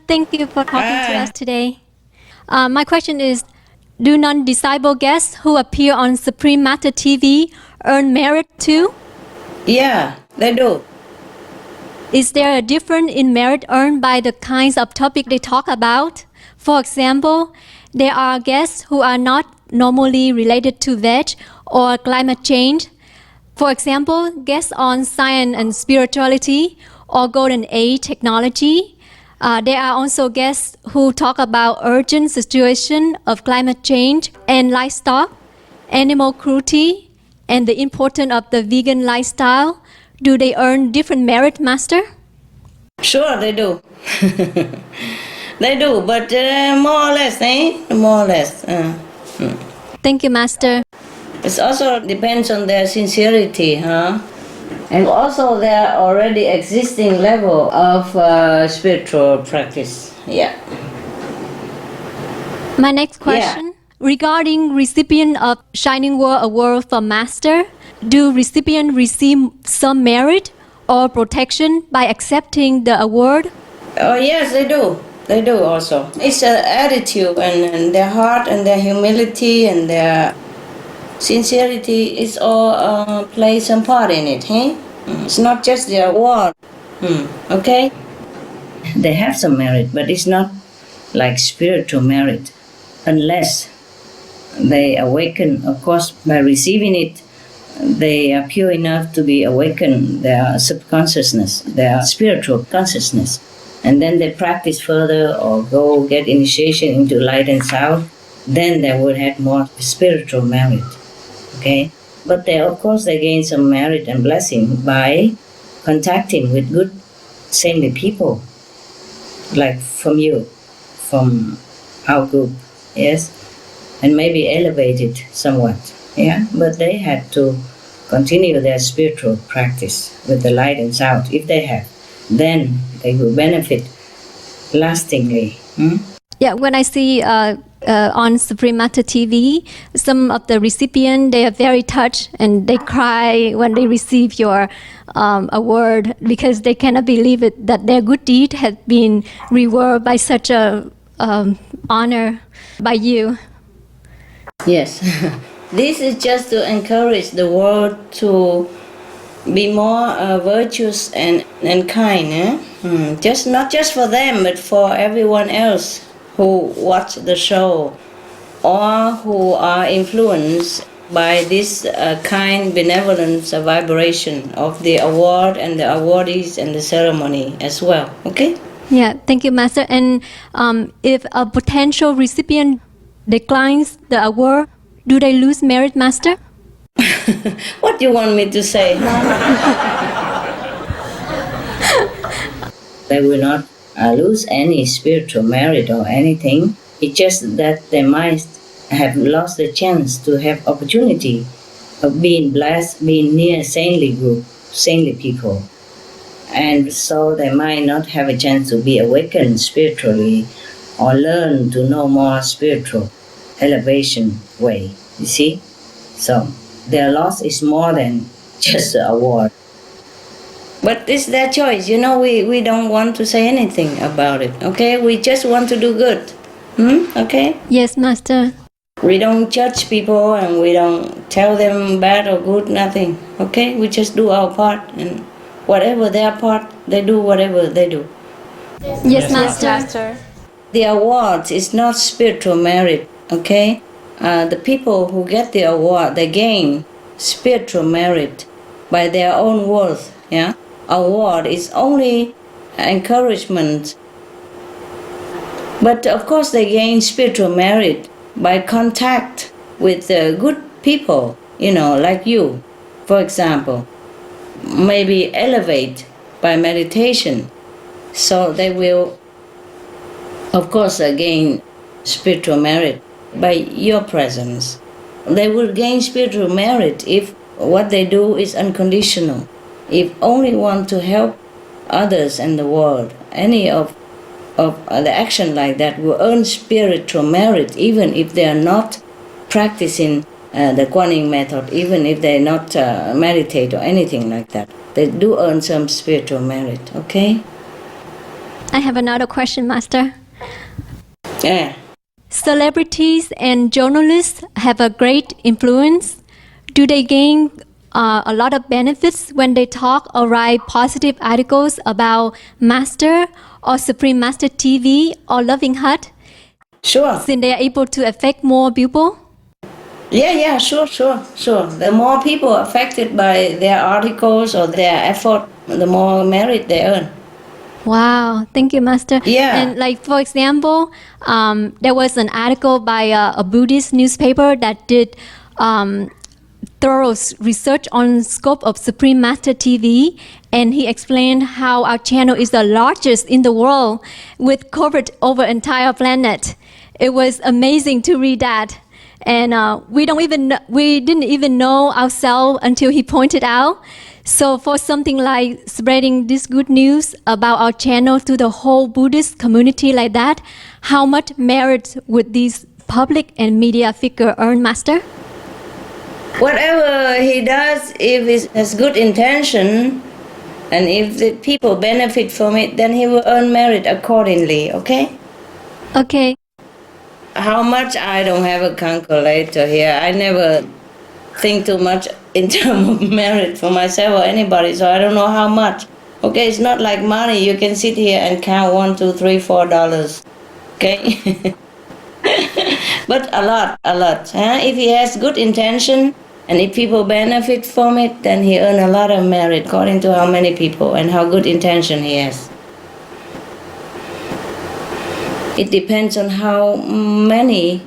Thank you for talking to Ah. us today. My question is, do non-disciple guests who appear on Supreme Master TV earn merit too? Yeah, they do. Is there a difference in merit earned by the kinds of topic they talk about? For example, there are guests who are not normally related to veg or climate change. For example, guests on science and spirituality or golden age technology. There are also guests who talk about urgent situation of climate change and livestock, animal cruelty, and the importance of the vegan lifestyle. Do they earn different merit, Master? Sure, they do. They do, but more or less, More or less. Thank you, Master. It also depends on their sincerity, huh? And also their already existing level of spiritual practice. Yeah. My next question regarding recipient of Shining World Award from Master, do recipients receive some merit or protection by accepting the award? Oh yes, they do. They do also. It's an attitude and their heart and their humility and their sincerity is all play some part in it, hey? It's not just the award. Okay? They have some merit, but it's not like spiritual merit unless they awaken, of course, by receiving it. They are pure enough to be awakened, their subconsciousness, their spiritual consciousness. And then they practice further or go get initiation into light and sound, then they would have more spiritual merit. Okay? But they, of course, they gain some merit and blessing by contacting with good, saintly people, like from you, from our group, yes? And maybe elevate it somewhat, yeah? But they have to continue their spiritual practice with the light and sound. If they have, then they will benefit lastingly. Yeah, when I see on Supreme Master TV, some of the recipients, they are very touched and they cry when they receive your award because they cannot believe it that their good deed has been rewarded by such a honor by you. Yes. This is just to encourage the world to be more virtuous and kind. Just not just for them, but for everyone else who watch the show or who are influenced by this kind benevolence vibration of the award and the awardees and the ceremony as well. Okay? Yeah, thank you, Master. And if a potential recipient declines the award, do they lose merit, Master? What do you want me to say? They will not lose any spiritual merit or anything. It's just that they might have lost the chance to have opportunity of being blessed, being near saintly group, saintly people. And so they might not have a chance to be awakened spiritually or learn to know more spiritual elevation way, you see? So their loss is more than just the award. But it's their choice, we don't want to say anything about it, okay? We just want to do good, okay? Yes, Master. We don't judge people and we don't tell them bad or good, nothing, okay? We just do our part and whatever their part, they do whatever they do. Yes, Master. The awards is not spiritual merit, okay? The people who get the award, they gain spiritual merit by their own worth, yeah? Award is only encouragement. But of course they gain spiritual merit by contact with good people, like you, for example. Maybe elevate by meditation. So they will, of course, gain spiritual merit by your presence. They will gain spiritual merit if what they do is unconditional. If only want to help others and the world, any of the action like that will earn spiritual merit, even if they are not practicing the Kuan Yin method, even if they not meditate or anything like that. They do earn some spiritual merit, okay? I have another question, Master. Yeah. Celebrities and journalists have a great influence. Do they gain a lot of benefits when they talk or write positive articles about Master or Supreme Master TV or Loving Hut, Sure. since they are able to affect more people? Yeah, sure. The more people affected by their articles or their effort, the more merit they earn. Wow, thank you, Master. Yeah. And like for example, there was an article by a Buddhist newspaper that did thorough research on scope of Supreme Master TV, and he explained how our channel is the largest in the world with coverage over entire planet. It was amazing to read that. And we didn't even know ourselves until he pointed out. So for something like spreading this good news about our channel to the whole Buddhist community like that, how much merit would these public and media figure earn, Master? Whatever he does, if it has good intention, and if the people benefit from it, then he will earn merit accordingly, okay? Okay. How much, I don't have a calculator here. I never think too much in terms of merit for myself or anybody, so I don't know how much. Okay, it's not like money. You can sit here and count $1, $2, $3, $4. Okay? But a lot. Huh? If he has good intention and if people benefit from it, then he earn a lot of merit according to how many people and how good intention he has. It depends on how many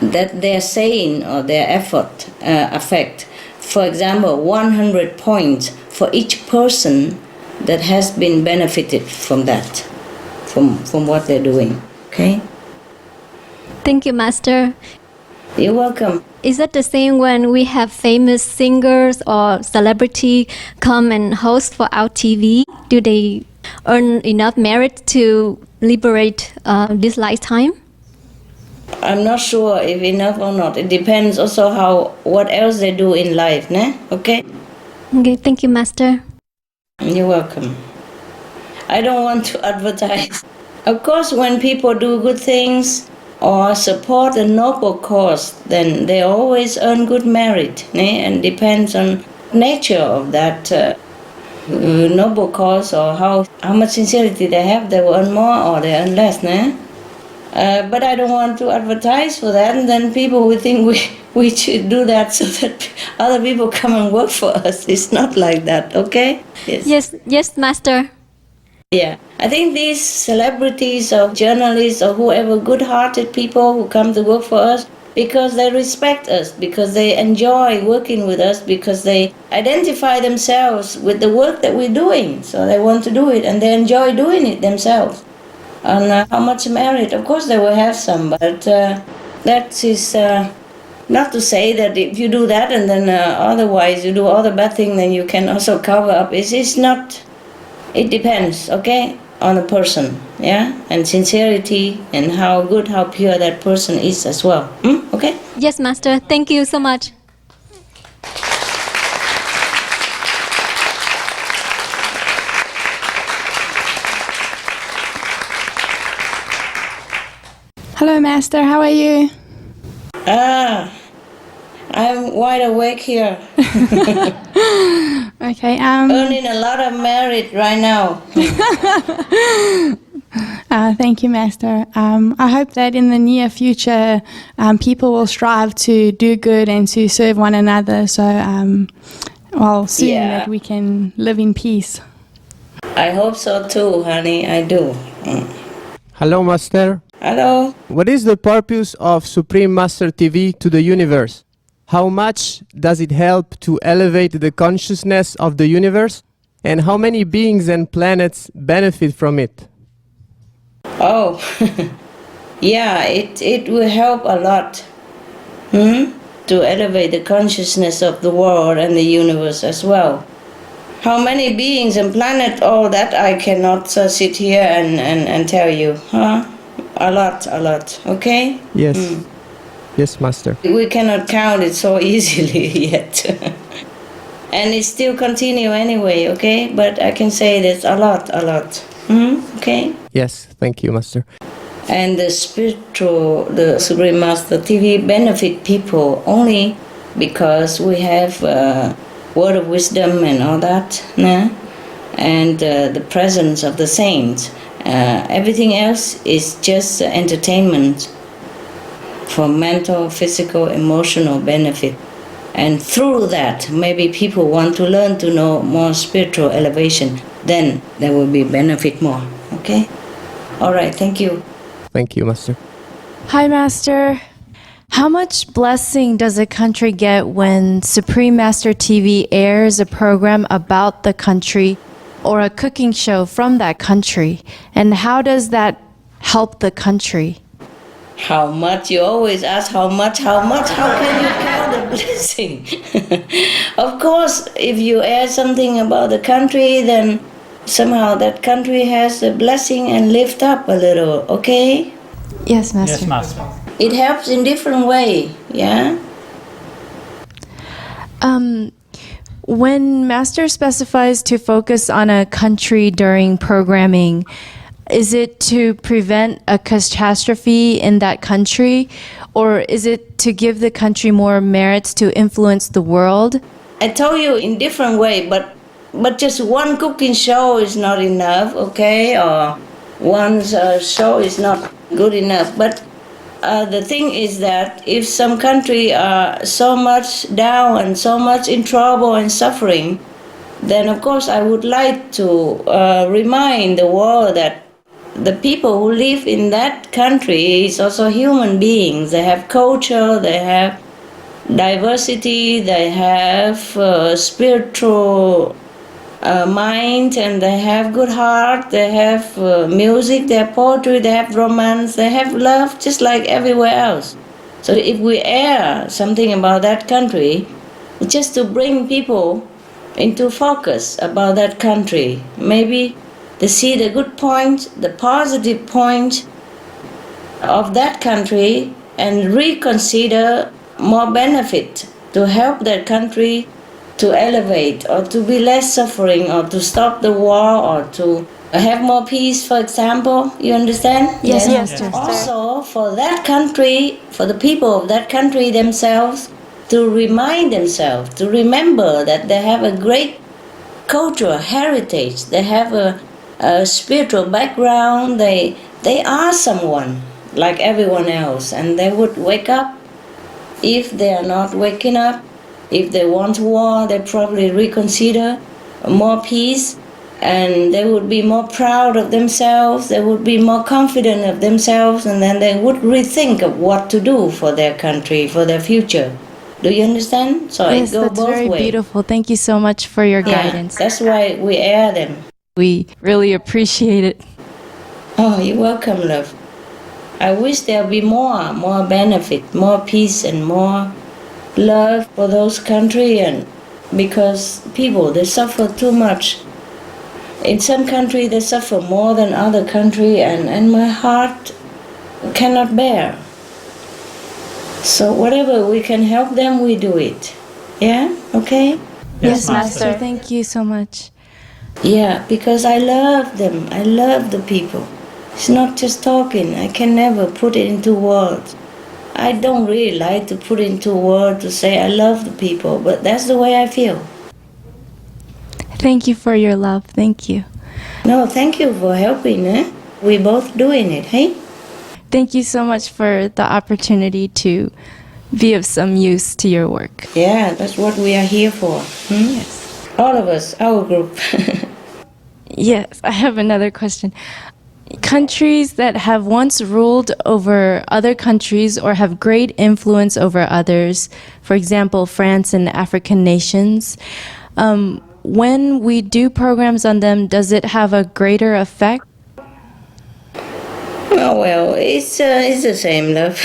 that their saying or their effort affect. For example, 100 points for each person that has been benefited from that, from what they're doing. Okay? Thank you, Master. You're welcome. Is that the same when we have famous singers or celebrity come and host for our TV? Do they earn enough merit to liberate this lifetime? I'm not sure if enough or not. It depends also what else they do in life, né? Okay? Okay, thank you, Master. You're welcome. I don't want to advertise. Of course, when people do good things or support a noble cause, then they always earn good merit, né? And depends on nature of that noble cause or how much sincerity they have. They will earn more or they earn less, né? But I don't want to advertise for that, and then people will think we should do that so that other people come and work for us. It's not like that, okay? Yes, Master. Yeah, I think these celebrities or journalists or whoever, good-hearted people who come to work for us because they respect us, because they enjoy working with us, because they identify themselves with the work that we're doing. So they want to do it and they enjoy doing it themselves. And how much merit? Of course they will have some, but that is not to say that if you do that and then otherwise you do all the bad things, then you can also cover up. It's not. It depends, okay, on the person, yeah, and sincerity and how good, how pure that person is as well. Okay? Yes, Master. Thank you so much. Hello, Master. How are you? I'm wide awake here. Okay. Earning a lot of merit right now. Thank you, Master. I hope that in the near future, people will strive to do good and to serve one another. So, soon that we can live in peace. I hope so too, honey. I do. Hello, Master. Hello. What is the purpose of Supreme Master TV to the universe? How much does it help to elevate the consciousness of the universe? And how many beings and planets benefit from it? Oh, yeah, it will help a lot to elevate the consciousness of the world and the universe as well. How many beings and planets, all that I cannot sit here and tell you. A lot, okay? Yes. Yes, Master. We cannot count it so easily yet. And it still continue anyway, okay? But I can say there's a lot. Okay? Yes, thank you, Master. And the Supreme Master TV benefit people only because we have word of wisdom and all that, nah? And the presence of the saints. Everything else is just entertainment for mental, physical, emotional benefit. And through that, maybe people want to learn to know more spiritual elevation. Then there will be benefit more. Okay? All right, thank you. Thank you, Master. Hi, Master. How much blessing does a country get when Supreme Master TV airs a program about the country or a cooking show from that country? And how does that help the country? How much? You always ask how much? How can you count the blessing? Of course, if you add something about the country, then somehow that country has a blessing and lift up a little, okay? Yes, Master. Yes, Master. It helps in different way, yeah? When Master specifies to focus on a country during programming, is it to prevent a catastrophe in that country, or is it to give the country more merits to influence the world? I told you in different way, but just one cooking show is not enough, okay? Or one show is not good enough. But the thing is that if some country are so much down and so much in trouble and suffering, then of course I would like to remind the world that the people who live in that country is also human beings. They have culture, they have diversity, they have spiritual mind, and they have good heart, they have music, they have poetry, they have romance, they have love, just like everywhere else. So if we air something about that country, just to bring people into focus about that country, maybe they see the good point, the positive point of that country, and reconsider more benefit to help that country to elevate or to be less suffering or to stop the war or to have more peace, for example. You understand? Yes, Master. Also, for that country, for the people of that country themselves, to remind themselves, to remember that they have a great cultural heritage, they have a spiritual background, they are someone like everyone else, and they would wake up. If they are not waking up, if they want war, they probably reconsider more peace, and they would be more proud of themselves, they would be more confident of themselves, and then they would rethink of what to do for their country, for their future. Do you understand? So Yes, it goes that's both very ways. beautiful. Thank you so much for your Yeah, guidance. that's why we air them. We really appreciate it. Oh, you're welcome, love. I wish there'll be more benefit, more peace, and more love for those countries, and because people, they suffer too much. In some country they suffer more than other country, and my heart cannot bear. So whatever we can help them, we do it. Yeah? Okay? Yes, Master. Thank you so much. Yeah, because I love them. I love the people. It's not just talking. I can never put it into words. I don't really like to put into words to say I love the people, but that's the way I feel. Thank you for your love. Thank you. No, thank you for helping, eh? We both doing it, hey? Thank you so much for the opportunity to be of some use to your work. Yeah, that's what we are here for. Yes. All of us, our group. Yes, I have another question. Countries that have once ruled over other countries or have great influence over others, for example, France and African nations, when we do programs on them, does it have a greater effect? Oh, well, it's the same, love.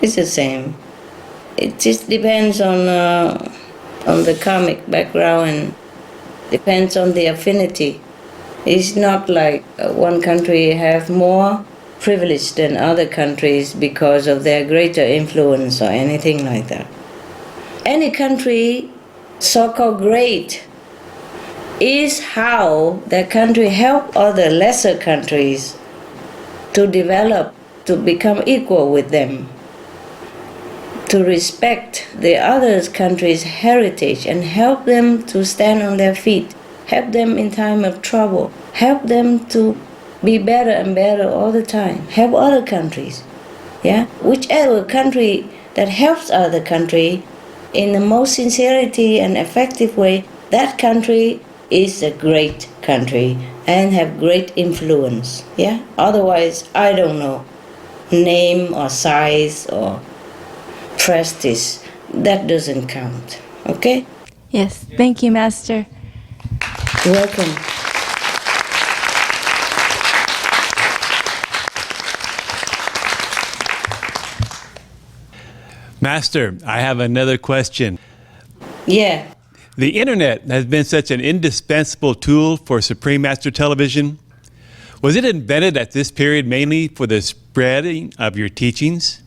It's the same. It just depends on the karmic background and depends on the affinity. It's not like one country have more privilege than other countries because of their greater influence or anything like that. Any country so-called great is how that country help other lesser countries to develop, to become equal with them, to respect the other country's heritage and help them to stand on their feet, help them in time of trouble, help them to be better and better all the time, help other countries. Yeah, whichever country that helps other country in the most sincerity and effective way, that country is a great country and have great influence. Yeah, otherwise I don't know, name or size or prestige, that doesn't count. Okay? Yes, thank you, Master. You're welcome. Master, I have another question. Yeah. The internet has been such an indispensable tool for Supreme Master Television. Was it invented at this period mainly for the spreading of your teachings?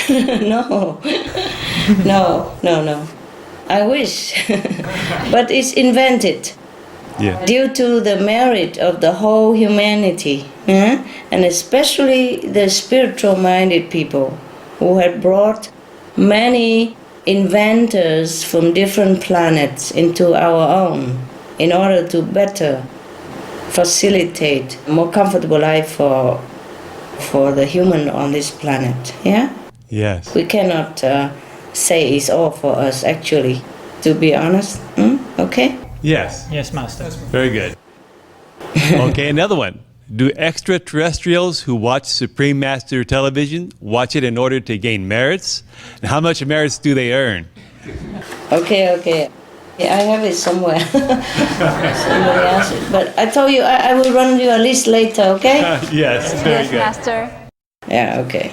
No. No. I wish. But it's invented Yeah. due to the merit of the whole humanity, and especially the spiritual-minded people who had brought many inventors from different planets into our own in order to better facilitate a more comfortable life for the human on this planet. Yeah? Yes. We cannot say it's all for us, actually, to be honest. Okay? Yes. Yes, Master. Very good. Okay, another one. Do extraterrestrials who watch Supreme Master Television watch it in order to gain merits? And how much merits do they earn? Okay. Yeah, I have it somewhere. Somebody asked it. But I told you I will run you a list later, okay? Yes, very good. Master. Yeah, okay.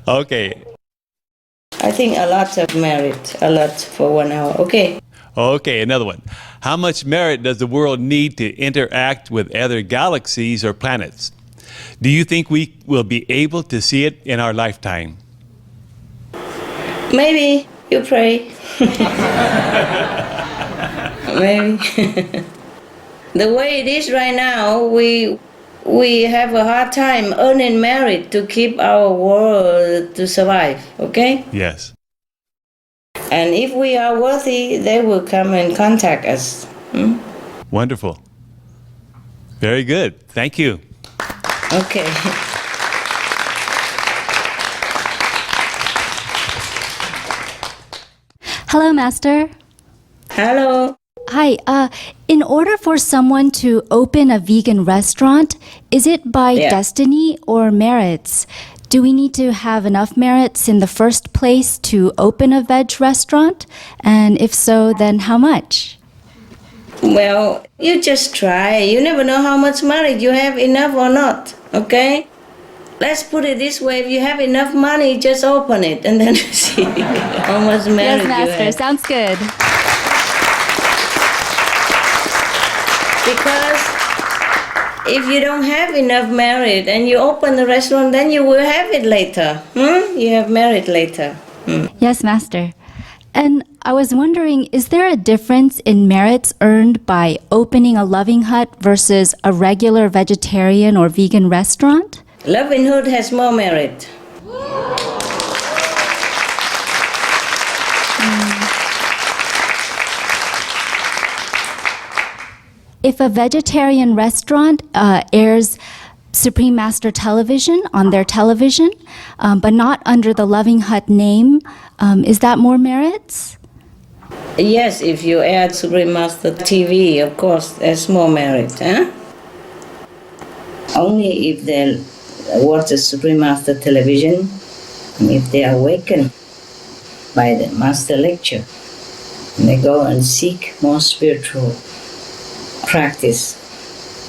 Okay. I think a lot of merit, a lot for 1 hour. Okay. Okay, another one. How much merit does the world need to interact with other galaxies or planets? Do you think we will be able to see it in our lifetime? Maybe. You pray. Maybe. The way it is right now, we have a hard time earning merit to keep our world to survive, okay? Yes. And if we are worthy, they will come and contact us. Wonderful. Very good. Thank you. Okay. Hello, Master. Hello. Hi. In order for someone to open a vegan restaurant, is it by Yeah. destiny or merits? Do we need to have enough merits in the first place to open a veg restaurant? And if so, then how much? Well, you just try. You never know how much money you have enough or not, okay? Let's put it this way. If you have enough money, just open it and then see how much merit Yes, you Master. have. Sounds good. Because if you don't have enough merit and you open the restaurant, then you will have it later. You have merit later. Yes, Master. And I was wondering, is there a difference in merits earned by opening a loving hut versus a regular vegetarian or vegan restaurant? Loving Hood has more merit. If a vegetarian restaurant airs Supreme Master Television on their television, but not under the Loving Hut name, is that more merits? Yes, if you add Supreme Master TV, of course, there's more merit. Only if they watch the Supreme Master Television, and if they are awakened by the Master lecture, and they go and seek more spiritual practice,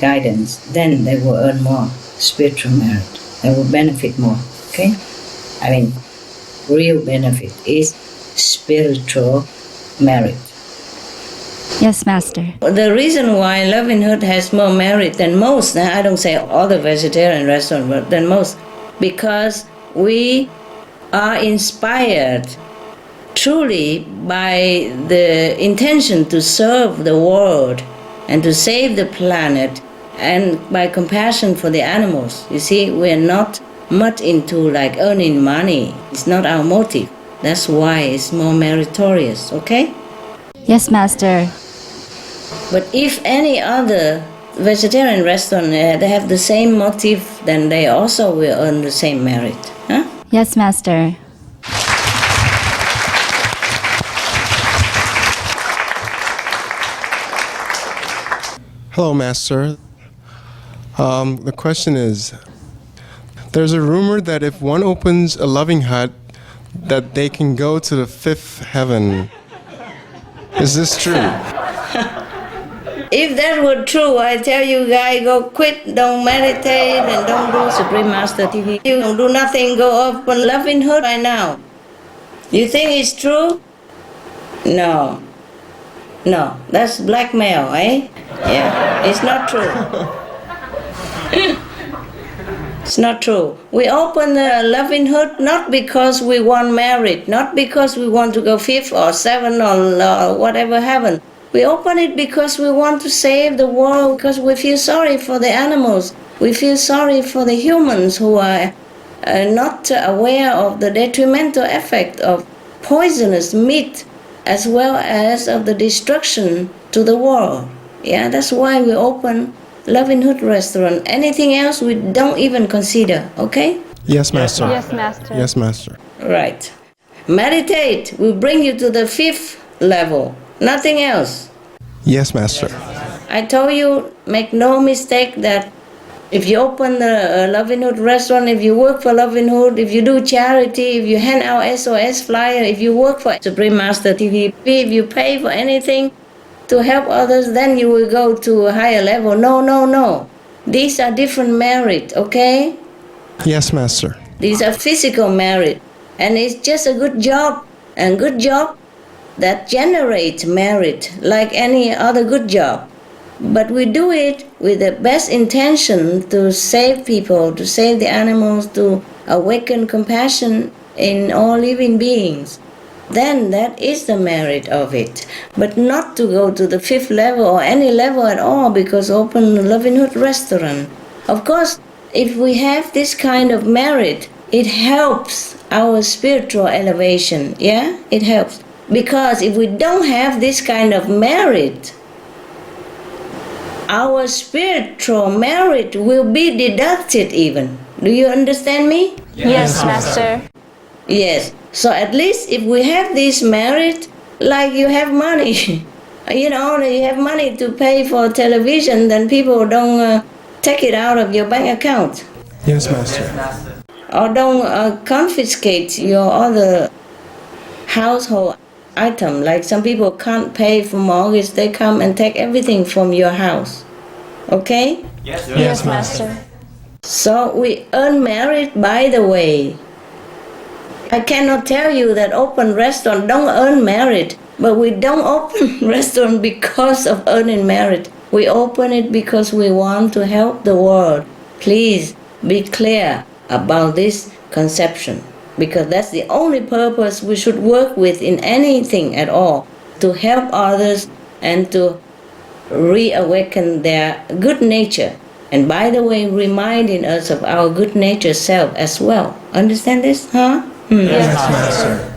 guidance, then they will earn more spiritual merit. They will benefit more, okay? I mean, real benefit is spiritual merit. Yes, Master. The reason why Loving Hood has more merit than most, now I don't say other vegetarian restaurants, but than most, because we are inspired truly by the intention to serve the world and to save the planet and by compassion for the animals. You see, we're not much into like earning money. It's not our motive. That's why it's more meritorious, okay? Yes, Master. But if any other vegetarian restaurant, they have the same motive, then they also will earn the same merit. Huh? Yes, Master. Hello, Master. The question is, there's a rumor that if one opens a loving hut, that they can go to the fifth heaven. Is this true? If that were true, I tell you guys, go quit, don't meditate and don't do Supreme Master TV. You don't do nothing, go open loving hut right now. You think it's true? No. No, that's blackmail, eh? Yeah, it's not true. It's not true. We open the loving hut not because we want merit, not because we want to go fifth or seventh or whatever heaven. We open it because we want to save the world, because we feel sorry for the animals. We feel sorry for the humans who are not aware of the detrimental effect of poisonous meat as well as of the destruction to the world. Yeah, that's why we open Loving Hood restaurant. Anything else we don't even consider, okay? Yes, Master. Yes, Master. Yes, Master. Right. Meditate will bring you to the fifth level. Nothing else. Yes, Master. I told you, make no mistake that if you open the Loving Hood restaurant, if you work for Loving Hood, if you do charity, if you hand out SOS flyer, if you work for Supreme Master TV, if you pay for anything to help others, then you will go to a higher level. No, no, no. These are different merit, okay? Yes, Master. These are physical merit. And it's just a good job. And good job that generates merit like any other good job. But we do it with the best intention to save people, to save the animals, to awaken compassion in all living beings. Then that is the merit of it. But not to go to the fifth level or any level at all because open a Loving Hood restaurant. Of course, if we have this kind of merit, it helps our spiritual elevation. Yeah, it helps. Because if we don't have this kind of merit, our spiritual merit will be deducted even. Do you understand me? Yes, Master. Yes. So at least if we have this merit, like you have money, you have money to pay for television, then people don't take it out of your bank account. Yes, Master. Or don't confiscate your other household item. Like some people can't pay for mortgage, they come and take everything from your house. Okay? Yes, Master. So we earn merit by the way. I cannot tell you that open restaurant don't earn merit, but we don't open restaurant because of earning merit. We open it because we want to help the world. Please be clear about this conception, because that's the only purpose we should work with in anything at all, to help others and to reawaken their good nature. And by the way, reminding us of our good nature self as well. Understand this, huh? Yes, Master.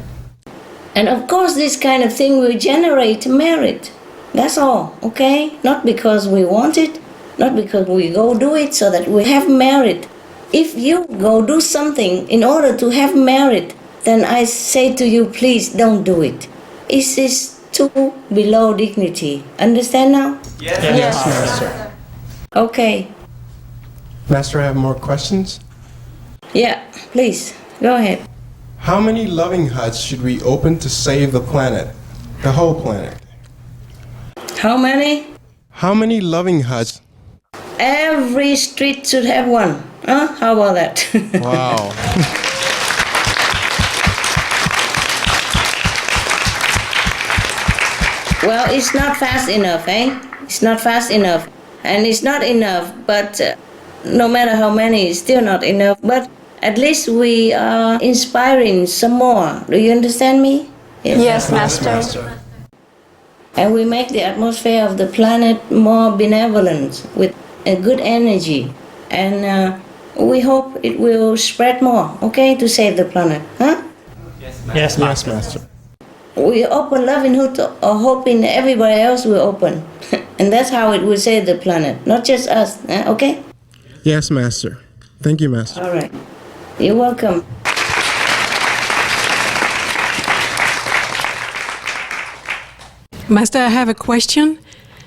And of course, this kind of thing will generate merit. That's all, okay? Not because we want it, not because we go do it so that we have merit. If you go do something in order to have merit, then I say to you, please don't do it. It is too below dignity. Understand now? Yes, Master. Okay. Master, I have more questions. Yeah, please, go ahead. How many loving huts should we open to save the planet? The whole planet. How many? How many loving huts? Every street should have one. Huh? How about that? Wow. Well, it's not fast enough, eh? It's not fast enough. And it's not enough, but no matter how many, it's still not enough. But at least we are inspiring some more. Do you understand me? Yes, Master. And we make the atmosphere of the planet more benevolent with a good energy. And we hope it will spread more, okay, to save the planet. Huh? Yes, Master. We open loving hood, hoping everybody else will open. And that's how it will save the planet, not just us, okay? Yes, Master. Thank you, Master. All right. You're welcome. Master, I have a question.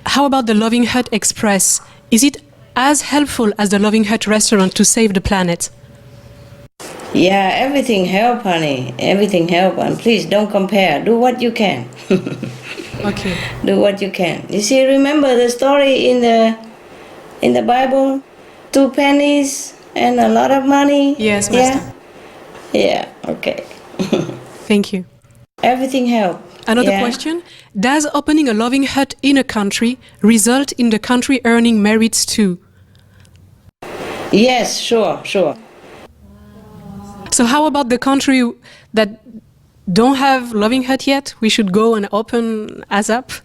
How about the Loving Hut Express? Is it as helpful as the Loving Hut restaurant to save the planet? Yeah, everything help, honey. Everything help, and please don't compare. Do what you can. Okay. Do what you can. You see, remember the story in the Bible? 2 pennies and a lot of money. Yes, Master. Yeah. Okay. Thank you. Everything help. Another question. Does opening a Loving Hut in a country result in the country earning merits too? Yes, sure. So how about the country that don't have Loving Hut yet? We should go and open ASAP?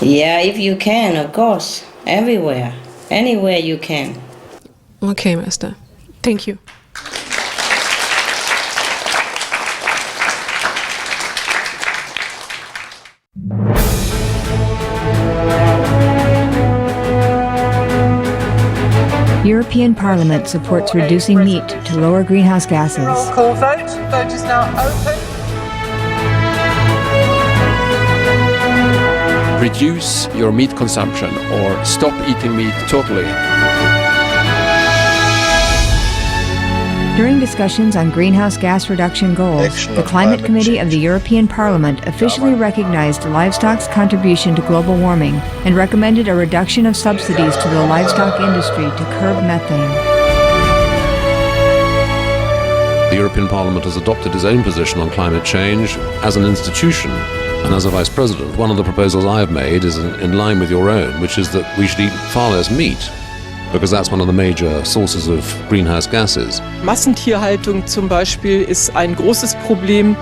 Yeah, if you can, of course. Everywhere. Anywhere you can. Okay, Master. Thank you. European Parliament supports reducing meat to lower greenhouse gases. Roll call vote. Vote is now open. Reduce your meat consumption or stop eating meat totally. During discussions on greenhouse gas reduction goals, the Climate Committee of the European Parliament officially recognized livestock's contribution to global warming and recommended a reduction of subsidies to the livestock industry to curb methane. The European Parliament has adopted its own position on climate change as an institution. And as a Vice President, one of the proposals I have made is in line with your own, which is that we should eat far less meat, because that's one of the major sources of greenhouse gases. Massentierhaltung zum Beispiel ist ein großes Problem.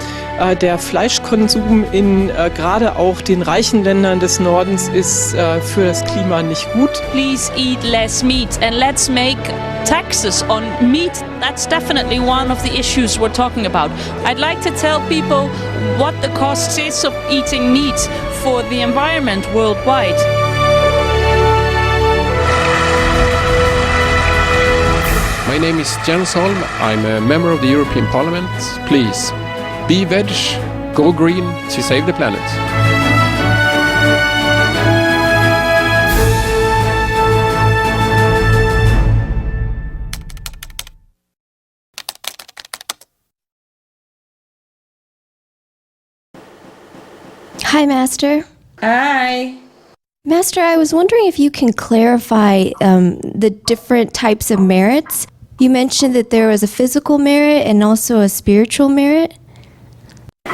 Der Fleischkonsum in gerade auch den reichen Ländern des Nordens ist für das Klima nicht gut. Please eat less meat and let's make taxes on meat. That's definitely one of the issues we're talking about. I'd like to tell people what the cost is of eating meat for the environment worldwide. My name is Jens Holm. I'm a member of the European Parliament. Please, be veg, go green to save the planet. Hi, Master. Hi. Master, I was wondering if you can clarify the different types of merits. You mentioned that there was a physical merit and also a spiritual merit.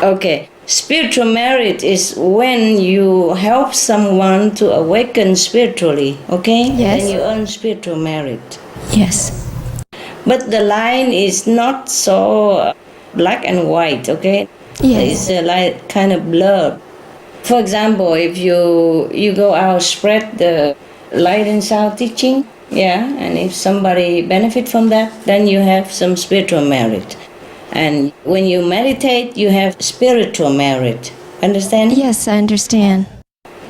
Okay. Spiritual merit is when you help someone to awaken spiritually, okay? Yes. Then you earn spiritual merit. Yes. But the line is not so black and white, okay? Yes. It's like kind of blurred. For example, if you go out, spread the light and sound teaching, and if somebody benefit from that, then you have some spiritual merit. And when you meditate, you have spiritual merit. Understand? Yes, I understand.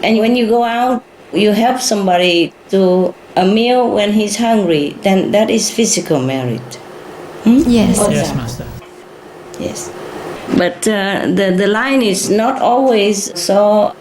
And when you go out, you help somebody to a meal when he's hungry, then that is physical merit. Yes. Yes, Master. Yes. But the line is not always so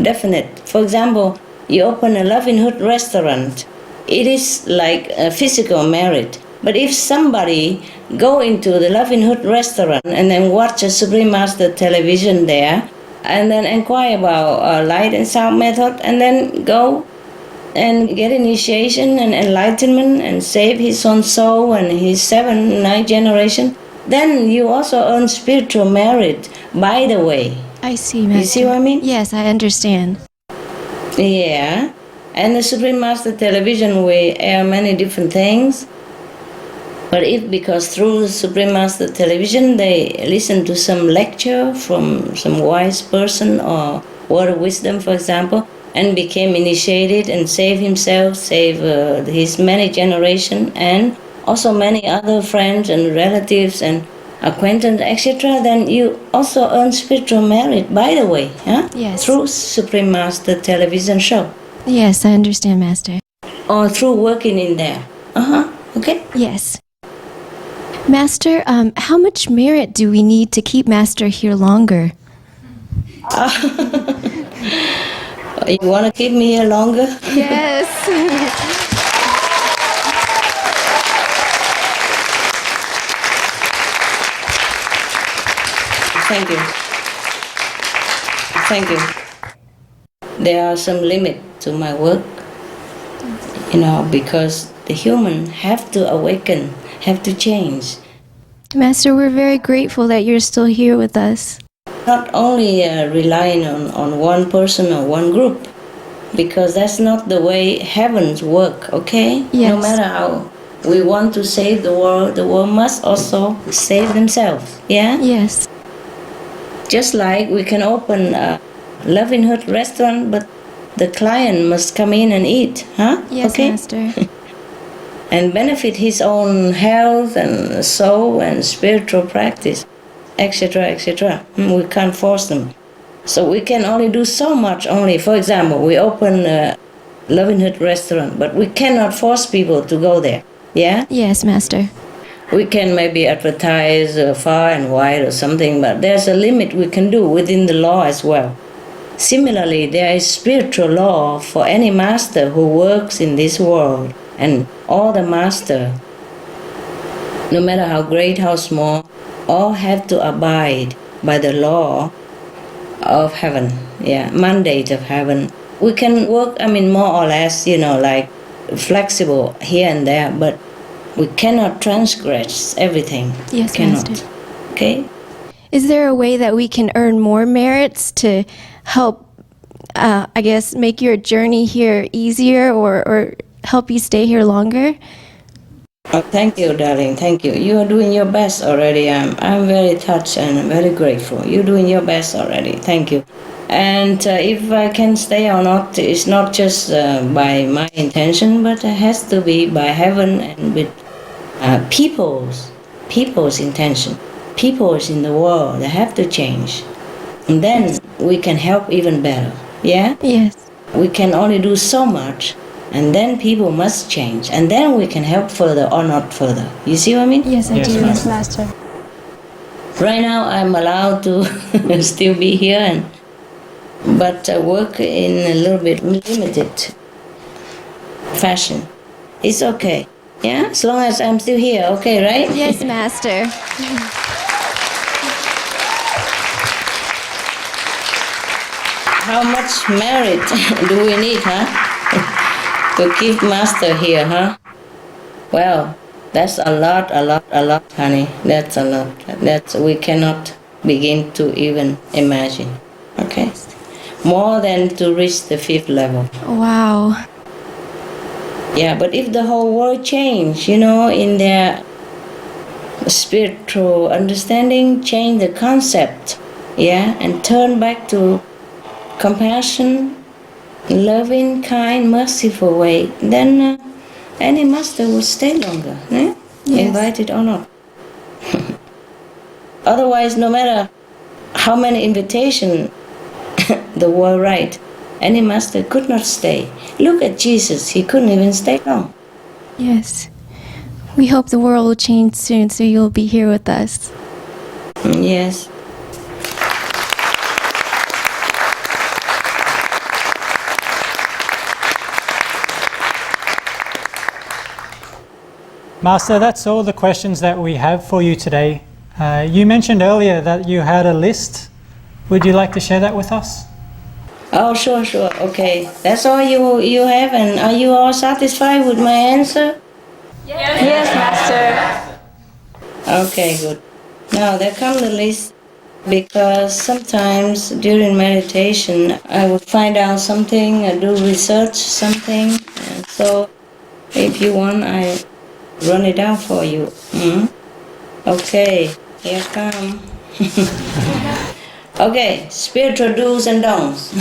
definite. For example, you open a Loving Hut restaurant. It is like a physical merit. But if somebody go into the Loving Hut restaurant and then watch a Supreme Master television there, and then inquire about light and sound method, and then go and get initiation and enlightenment and save his own soul and his 7th, 9th generation, then you also earn spiritual merit, by the way. I see, Master. You see what I mean? Yes, I understand. Yeah. And the Supreme Master television, we air many different things. But if because through Supreme Master Television they listen to some lecture from some wise person or word of wisdom, for example, and became initiated and saved himself, saved his many generations, and also many other friends and relatives and acquaintances, etc., then you also earn spiritual merit, by the way, Yes. through Supreme Master Television show. Yes, I understand, Master. Or through working in there. Okay? Yes. Master, how much merit do we need to keep Master here longer? You want to keep me here longer? Yes. Thank you. Thank you. There are some limit to my work, because the human have to awaken, have to change. Master, we're very grateful that you're still here with us. Not only relying on one person or one group, because that's not the way heavens work, okay? Yes. No matter how we want to save the world must also save themselves, yeah? Yes. Just like we can open a Loving Heart restaurant, but the client must come in and eat, huh? Yes, okay? Master. And benefit his own health and soul and spiritual practice, etc., etc. We can't force them. So we can only do so much only. For example, we open a Loving Heart restaurant, but we cannot force people to go there, yeah? Yes, Master. We can maybe advertise far and wide or something, but there's a limit we can do within the law as well. Similarly, there is spiritual law for any master who works in this world, and all the master, no matter how great, how small, all have to abide by the law of heaven, mandate of heaven. We can work, more or less, like flexible here and there, but we cannot transgress everything. Yes, cannot. Master. Okay? Is there a way that we can earn more merits to help, make your journey here easier or help you stay here longer? Oh, thank you, darling. Thank you. You are doing your best already. I'm very touched and very grateful. You're doing your best already. Thank you. And if I can stay or not, it's not just by my intention, but it has to be by heaven and with people's intention. People's in the world, they have to change. And then we can help even better. Yeah? Yes. We can only do so much. And then people must change. And then we can help further or not further. You see what I mean? Yes, I do. Yes, Master. Right now I'm allowed to still be here, but work in a little bit limited fashion. It's okay. Yeah? As long as I'm still here, okay, right? Yes, Master. How much merit do we need, to keep Master here, Well, that's a lot, honey. That's a lot. We cannot begin to even imagine. Okay? More than to reach the 5th level. Wow. Yeah, but if the whole world change, in their spiritual understanding, change the concept, and turn back to compassion, loving, kind, merciful way, then any master will stay longer, Yes. invited or not. Otherwise, no matter how many invitations the world write, any master could not stay. Look at Jesus, he couldn't even stay long. Yes. We hope the world will change soon, so you'll be here with us. Yes. Master, that's all the questions that we have for you today. You mentioned earlier that you had a list. Would you like to share that with us? Oh, sure. Okay. That's all you have, and are you all satisfied with my answer? Yes, Master. Okay, good. Now, there comes the list, because sometimes during meditation, I would find out something, do research something, and so if you want, I run it down for you. Okay, here come. Okay, spiritual do's and don'ts.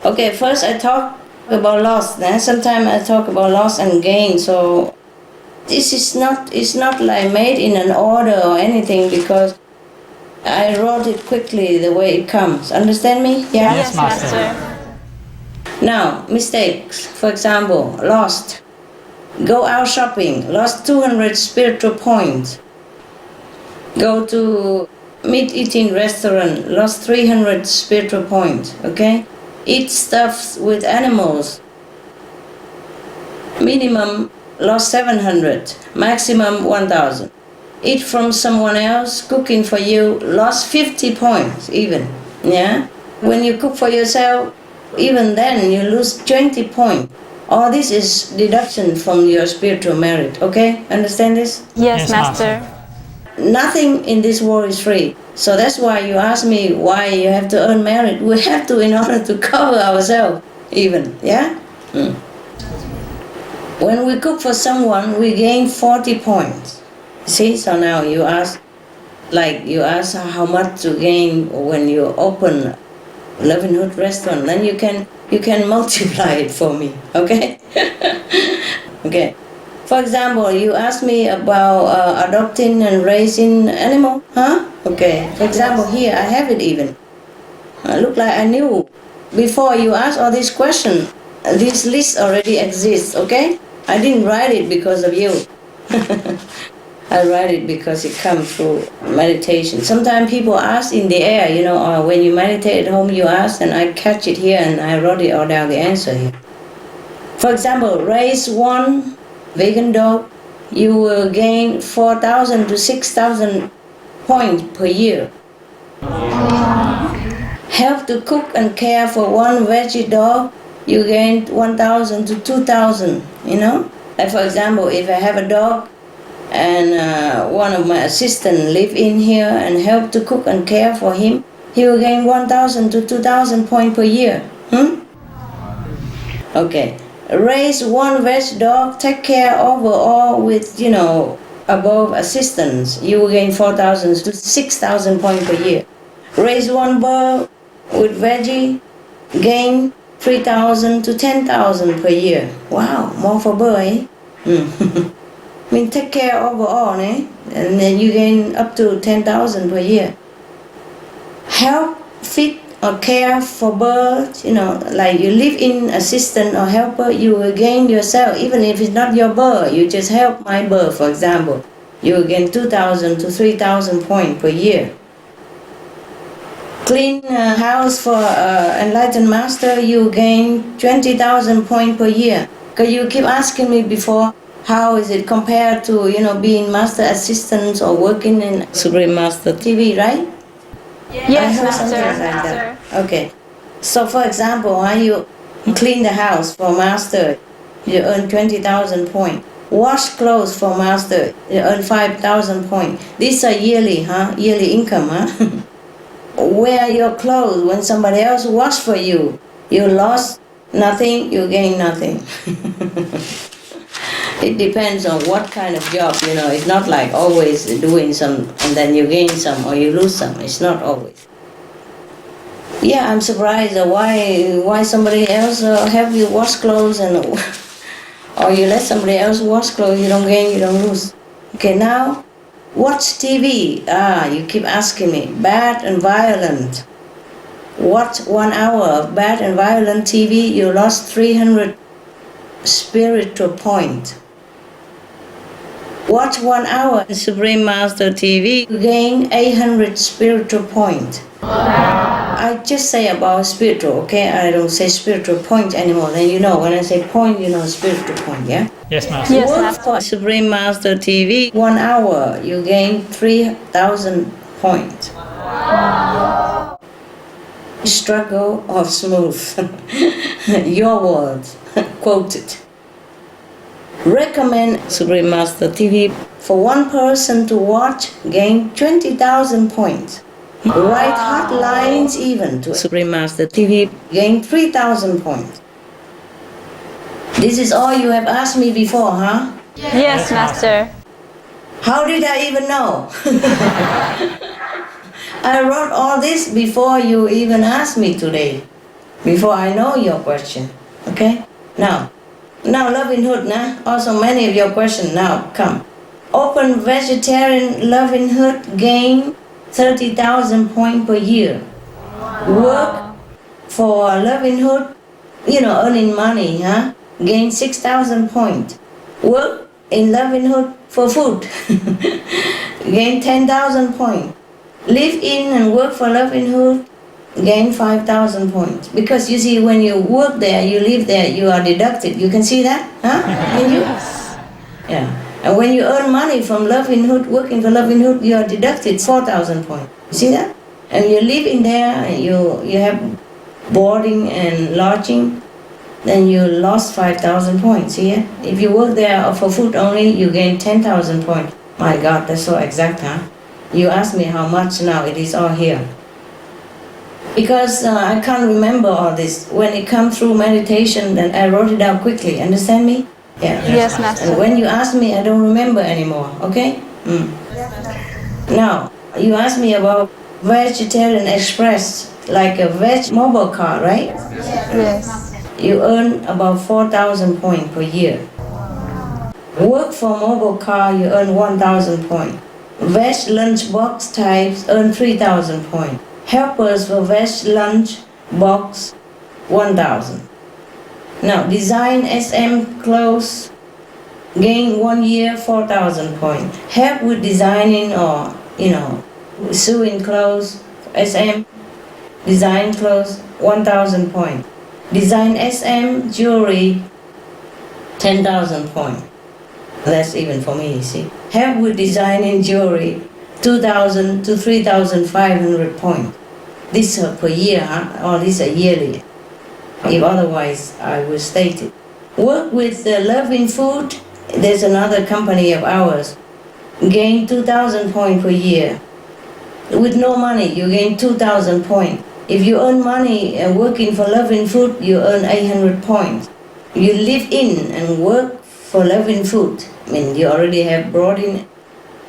Okay, first I talk about loss. Then sometimes I talk about loss and gain. So this is not like made in an order or anything, because I wrote it quickly the way it comes. Understand me? Yeah? Yes, Master. Now, mistakes. For example, lost. Go out shopping, lost 200 spiritual points. Go to meat-eating restaurant, lost 300 spiritual points, okay? Eat stuff with animals. Minimum lost 700, maximum 1,000. Eat from someone else, cooking for you, lost 50 points even, yeah? When you cook for yourself, even then you lose 20 points. All this is deduction from your spiritual merit, okay? Understand this? Yes, Master. Nothing in this world is free. So that's why you ask me why you have to earn merit. We have to in order to cover ourselves even, yeah? When we cook for someone, we gain 40 points. See, so now you ask how much to gain when you open Loving Hood restaurant, then you can multiply it for me, okay? Okay. For example, you asked me about adopting and raising animal, huh? Okay. For example, here I have it even. Look like I knew before you asked all these questions. This list already exists, okay? I didn't write it because of you. I write it because it comes through meditation. Sometimes people ask in the air, or when you meditate at home, you ask, and I catch it here, and I wrote it all down, the answer here. For example, raise one vegan dog, you will gain 4,000 to 6,000 points per year. Help to cook and care for one veggie dog, you gain 1,000 to 2,000, Like for example, if I have a dog, and one of my assistants live in here and help to cook and care for him, he will gain 1,000 to 2,000 points per year. Okay. Raise one veg dog, take care overall with, above assistance, you will gain 4,000 to 6,000 points per year. Raise one bird with veggie, gain 3,000 to 10,000 per year. Wow, more for bird, eh? Take care overall, eh? And then you gain up to 10,000 per year. Help feed or care for birds, like you live in assistant or helper, you will gain yourself, even if it's not your bird, you just help my bird, for example, you will gain 2,000 to 3,000 points per year. Clean house for enlightened master, you gain 20,000 points per year. Because you keep asking me before, how is it compared to, being master assistant or working in Supreme Master TV, right? Yes, Master. Like that. Okay. So for example, you clean the house for master, you earn 20,000 points. Wash clothes for master, you earn 5,000 points. These are yearly, yearly income, Wear your clothes when somebody else wash for you. You lost nothing, you gain nothing. It depends on what kind of job, It's not like always doing some and then you gain some or you lose some. It's not always. Yeah, I'm surprised why somebody else help you wash clothes or you let somebody else wash clothes, you don't gain, you don't lose. Okay, now watch TV. You keep asking me. Bad and violent. Watch 1 hour of bad and violent TV, you lost 300 spiritual points. Watch 1 hour Supreme Master TV, you gain 800 spiritual points. I just say about spiritual, okay? I don't say spiritual point anymore. Then when I say point, spiritual point, yeah? Yes, Master. Yes, Work Master. for Supreme Master TV, 1 hour, you gain 3,000 points. Struggle or smooth? Your words, quoted. Recommend Supreme Master TV for one person to watch, gain 20,000 points. Write hot lines even to Supreme Master TV, gain 3,000 points. This is all you have asked me before, huh? Yes, Master. How did I even know? I wrote all this before you even asked me today, before I know your question. Okay? Now livelihood, nah? Also many of your questions now come. Open vegetarian livelihood gain 30,000 points per year. Work for livelihood, earning money, gain 6,000 points. Work in livelihood for food, gain 10,000 points. Live in and work for livelihood, gain 5,000 points. Because you see, when you work there, you live there, you are deducted. You can see that, huh? Can you? Yeah. And when you earn money from livelihood, working for livelihood, you are deducted 4,000 points. You see that? And you live in there, and you have boarding and lodging, then you lost 5,000 points. See it? If you work there for food only, you gain 10,000 points. My God, that's so exact, huh? You ask me how much now, it is all here. Because I can't remember all this. When it comes through meditation, then I wrote it down quickly. Understand me? Yeah. Yes, Master. And when you ask me, I don't remember anymore. Okay? Now, you asked me about vegetarian express, like a veg mobile car, right? Yes. You earn about 4,000 points per year. Work for mobile car, you earn 1,000 points. Veg lunch box types earn 3,000 points. Helpers for veg lunch box, 1,000. Now, design SM clothes, gain 1 year, 4,000 points. Help with designing or, sewing clothes, SM, design clothes, 1,000 points. Design SM jewelry, 10,000 points. That's even for me, you see. Help with designing jewelry, 2,000 to 3,500 points. This per year, or this a yearly. If otherwise, I will state it. Work with loving food. There's another company of ours. Gain 2,000 points per year. With no money, you gain 2,000 points. If you earn money working for loving food, you earn 800 points. You live in and work for loving food. I mean, you already have boarding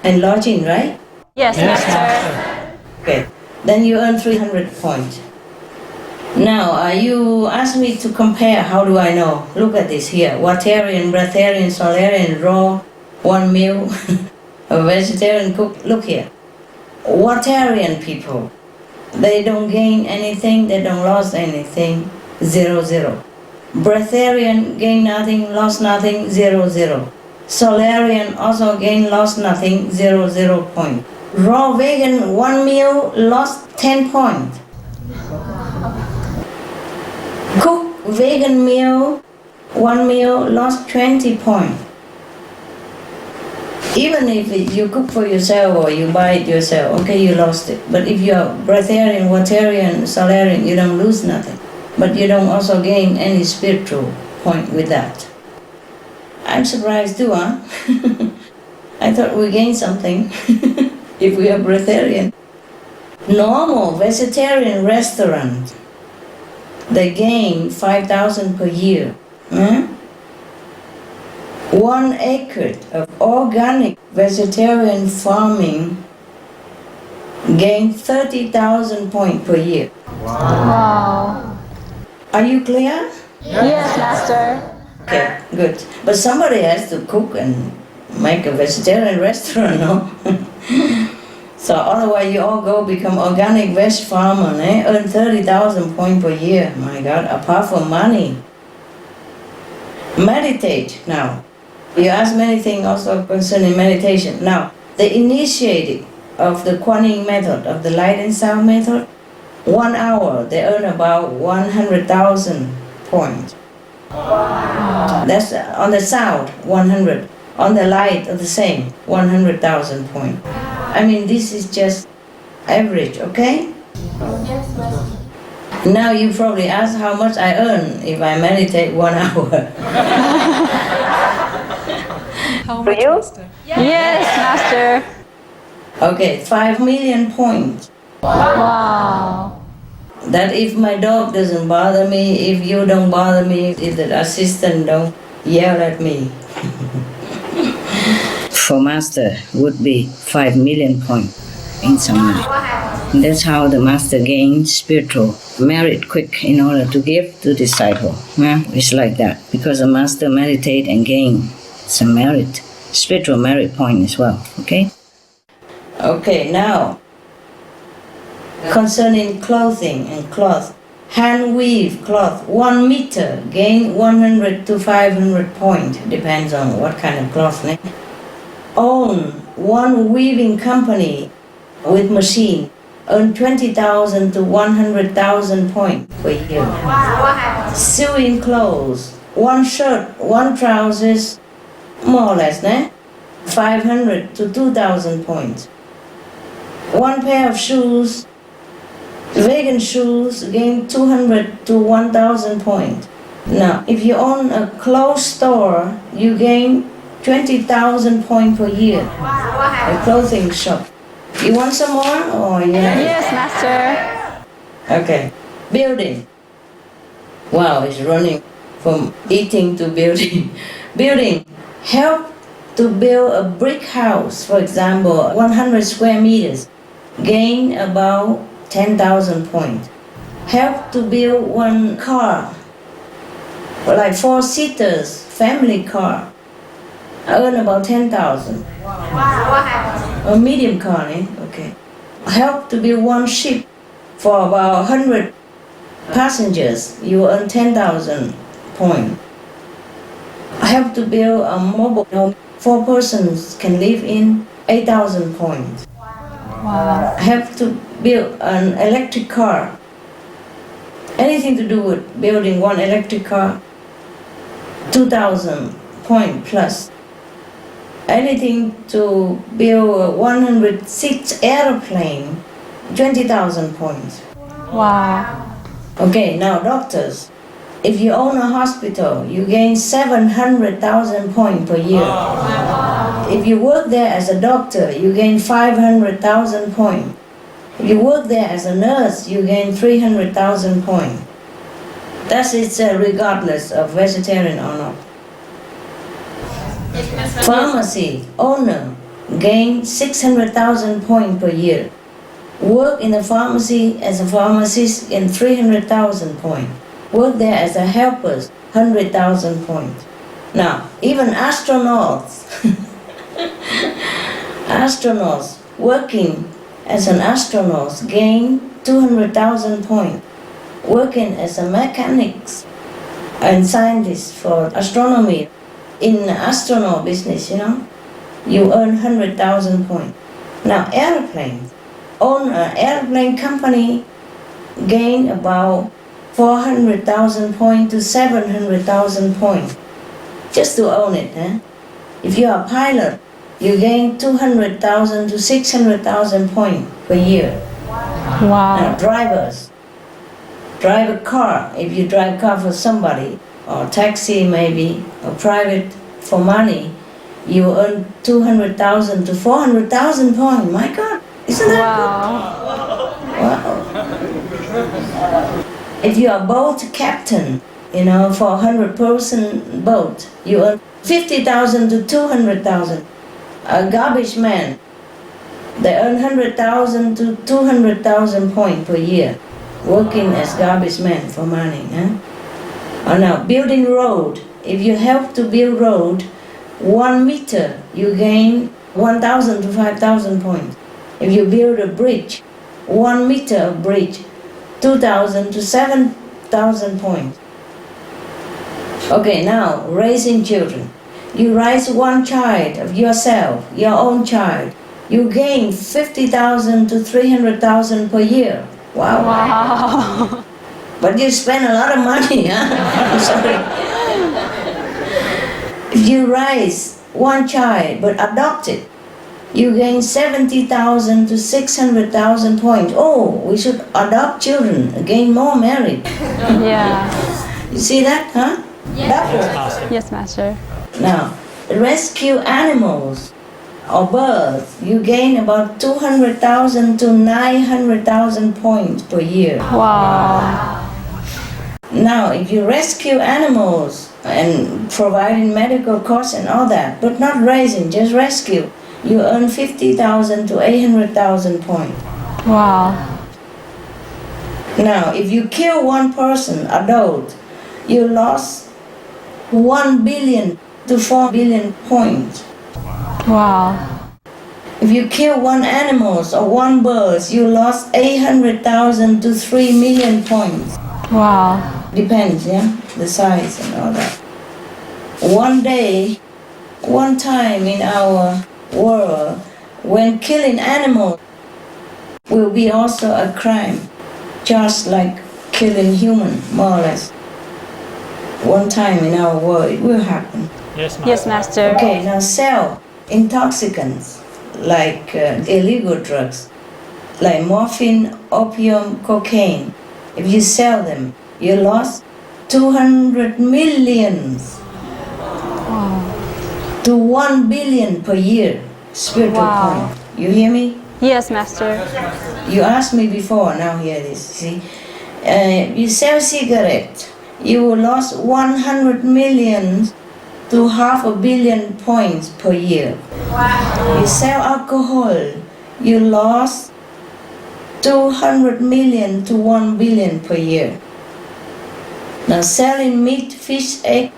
and lodging, right? Yes, Master. Okay. Then you earn 300 points. Now, you asked me to compare. How do I know? Look at this here. Waterian, breatharian, solarian, raw, one meal, a vegetarian cook. Look here. Waterian people, they don't gain anything, they don't lose anything, 0, 0. Breatharian gain nothing, lost nothing, 0, 0. Solarian also gain, lost nothing, 0, 0 point. Raw vegan, one meal, lost 10 points. Cook vegan meal, one meal, lost 20 points. Even if you cook for yourself or you buy it yourself, okay, you lost it. But if you're breatharian, waterian, solarian, you don't lose nothing. But you don't also gain any spiritual point with that. I'm surprised too, huh? I thought we gained something if we are breatharian. Normal vegetarian restaurant, they gain 5,000 per year. 1 acre of organic vegetarian farming gain 30,000 points per year. Wow. Are you clear? Yes, Master. Okay, good. But somebody has to cook and make a vegetarian restaurant, no? So otherwise you all go become organic veg farmer, earn 30,000 points per year. My God, apart from money. Meditate now. You ask many things also concerning meditation. Now, the initiating of the Kuan method, of the light and sound method, 1 hour, they earn about 100,000 points. Wow. That's on the sound, 100. On the light, the same, 100,000 points. I mean, this is just average, okay? Now you probably ask how much I earn if I meditate 1 hour. How For much, you? Master? Yes, Master. Okay, 5 million points. Wow. That if my dog doesn't bother me, if you don't bother me, if the assistant don't yell at me. for master would be 5 million points in some way. That's how the master gains spiritual merit quick in order to give to disciple. Yeah? It's like that. Because the master meditate and gain some merit, spiritual merit point as well. Okay? Okay, now concerning clothing and cloth. Hand weave cloth 1 meter gain 100 to 500 points, depends on what kind of cloth. Own one weaving company with machine, earn 20,000 to 100,000 points per year. Sewing clothes, 1 shirt, 1 trousers, more or less, 500 to 2,000 points. 1 pair of shoes, vegan shoes, gain 200 to 1,000 points. Now, if you own a clothes store, you gain 20,000 points per year. A clothing shop. You want some more? Or Yes, Master. Okay. Building. Wow, it's running from eating to building. Building. Help to build a brick house, for example, 100 square meters. Gain about 10,000 points. Help to build 1 car, like 4-seaters, family car. Earn about 10,000. A medium car, okay. Help to build 1 ship for about 100 passengers. You earn 10,000 points. Help to build a mobile home 4 persons can live in, 8,000 points. Wow. Help to build an electric car. Anything to do with building 1 electric car, 2,000 points plus. Anything to build a 106 airplane, 20,000 points. Wow. Okay, now doctors. If you own a hospital, you gain 700,000 points per year. If you work there as a doctor, you gain 500,000 points. If you work there as a nurse, you gain 300,000 points. That is regardless of vegetarian or not. Pharmacy owner gain 600,000 points per year. Work in a pharmacy as a pharmacist gain 300,000 points. Work there as a helper, 100,000 points. Now, even astronauts, astronauts working as an astronaut gain 200,000 points. Working as a mechanics and scientist for astronomy, in astronaut business, you earn 100,000 points. Now, airplanes, own an airplane company, gain about 400,000 points to 700,000 points, just to own it. If you are a pilot, you gain 200,000 to 600,000 points per year. Wow. Now, drivers, drive a car, if you drive a car for somebody, or taxi maybe, or private for money, you earn 200,000 to 400,000 points. My God, isn't that good? Wow. If you are a boat captain, for a 100-person boat, you earn 50,000 to 200,000. A garbage man, they earn 100,000 to 200,000 points per year, working as garbage man for money. Or now, building road. If you help to build road, 1 meter, you gain 1,000 to 5,000 points. If you build a bridge, 1 meter of bridge, 2,000 to 7,000 points. Okay, now, raising children. You raise 1 child of yourself, your own child. You gain 50,000 to 300,000 per year. Wow. Wow. But you spend a lot of money, I'm sorry. If you raise 1 child but adopt it, you gain 70,000 to 600,000 points. Oh, we should adopt children, gain more merit. Yeah. You see that, Yes, Master. Now, rescue animals or birds, you gain about 200,000 to 900,000 points per year. Wow. Now, if you rescue animals and providing medical costs and all that, but not raising, just rescue. You earn 50,000 to 800,000 points. Wow. Now, if you kill one person, adult, you lost 1 billion to 4 billion points. Wow. If you kill one animal or one bird, you lost 800,000 to 3 million points. Wow. Depends, yeah, the size and all that. One day, one time in our world, when killing animals will be also a crime, just like killing human, more or less. One time in our world, it will happen. Yes, Master. Yes, Master. Okay, now sell intoxicants like illegal drugs, like morphine, opium, cocaine. If you sell them, you lost 200 millions to 1 billion per year spiritual Wow. point. You hear me? Yes, Master. You asked me before, now hear this, see? You sell cigarette, you lost 100 million to 500 million points per year. Wow. You sell alcohol, you lost 200 million to 1 billion per year. Now selling meat, fish, egg,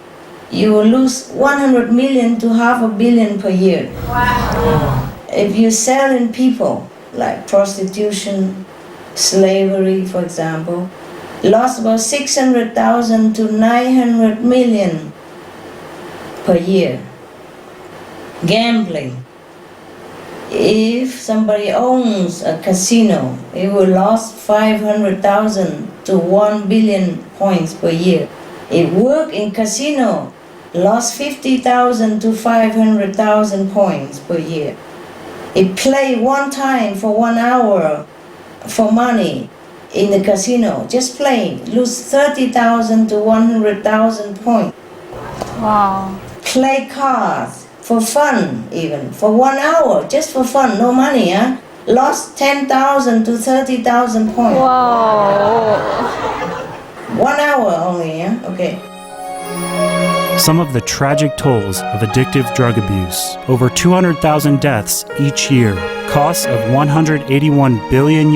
you will lose 100 million to 500 million per year. Wow. If you sell in people, like prostitution, slavery, for example, lost about 600,000 to 900 million per year. Gambling. If somebody owns a casino, it will lose 500,000 to 1 billion points per year. If work in casino, lost 50,000 to 500,000 points per year. It play one time for 1 hour for money in the casino, just playing, lose 30,000 to 100,000 points. Wow. Play cards for fun, even for 1 hour, just for fun, no money, huh? Lost 10,000 to 30,000 points. Whoa. 1 hour only, yeah? Okay. Some of the tragic tolls of addictive drug abuse. Over 200,000 deaths each year. Costs of $181 billion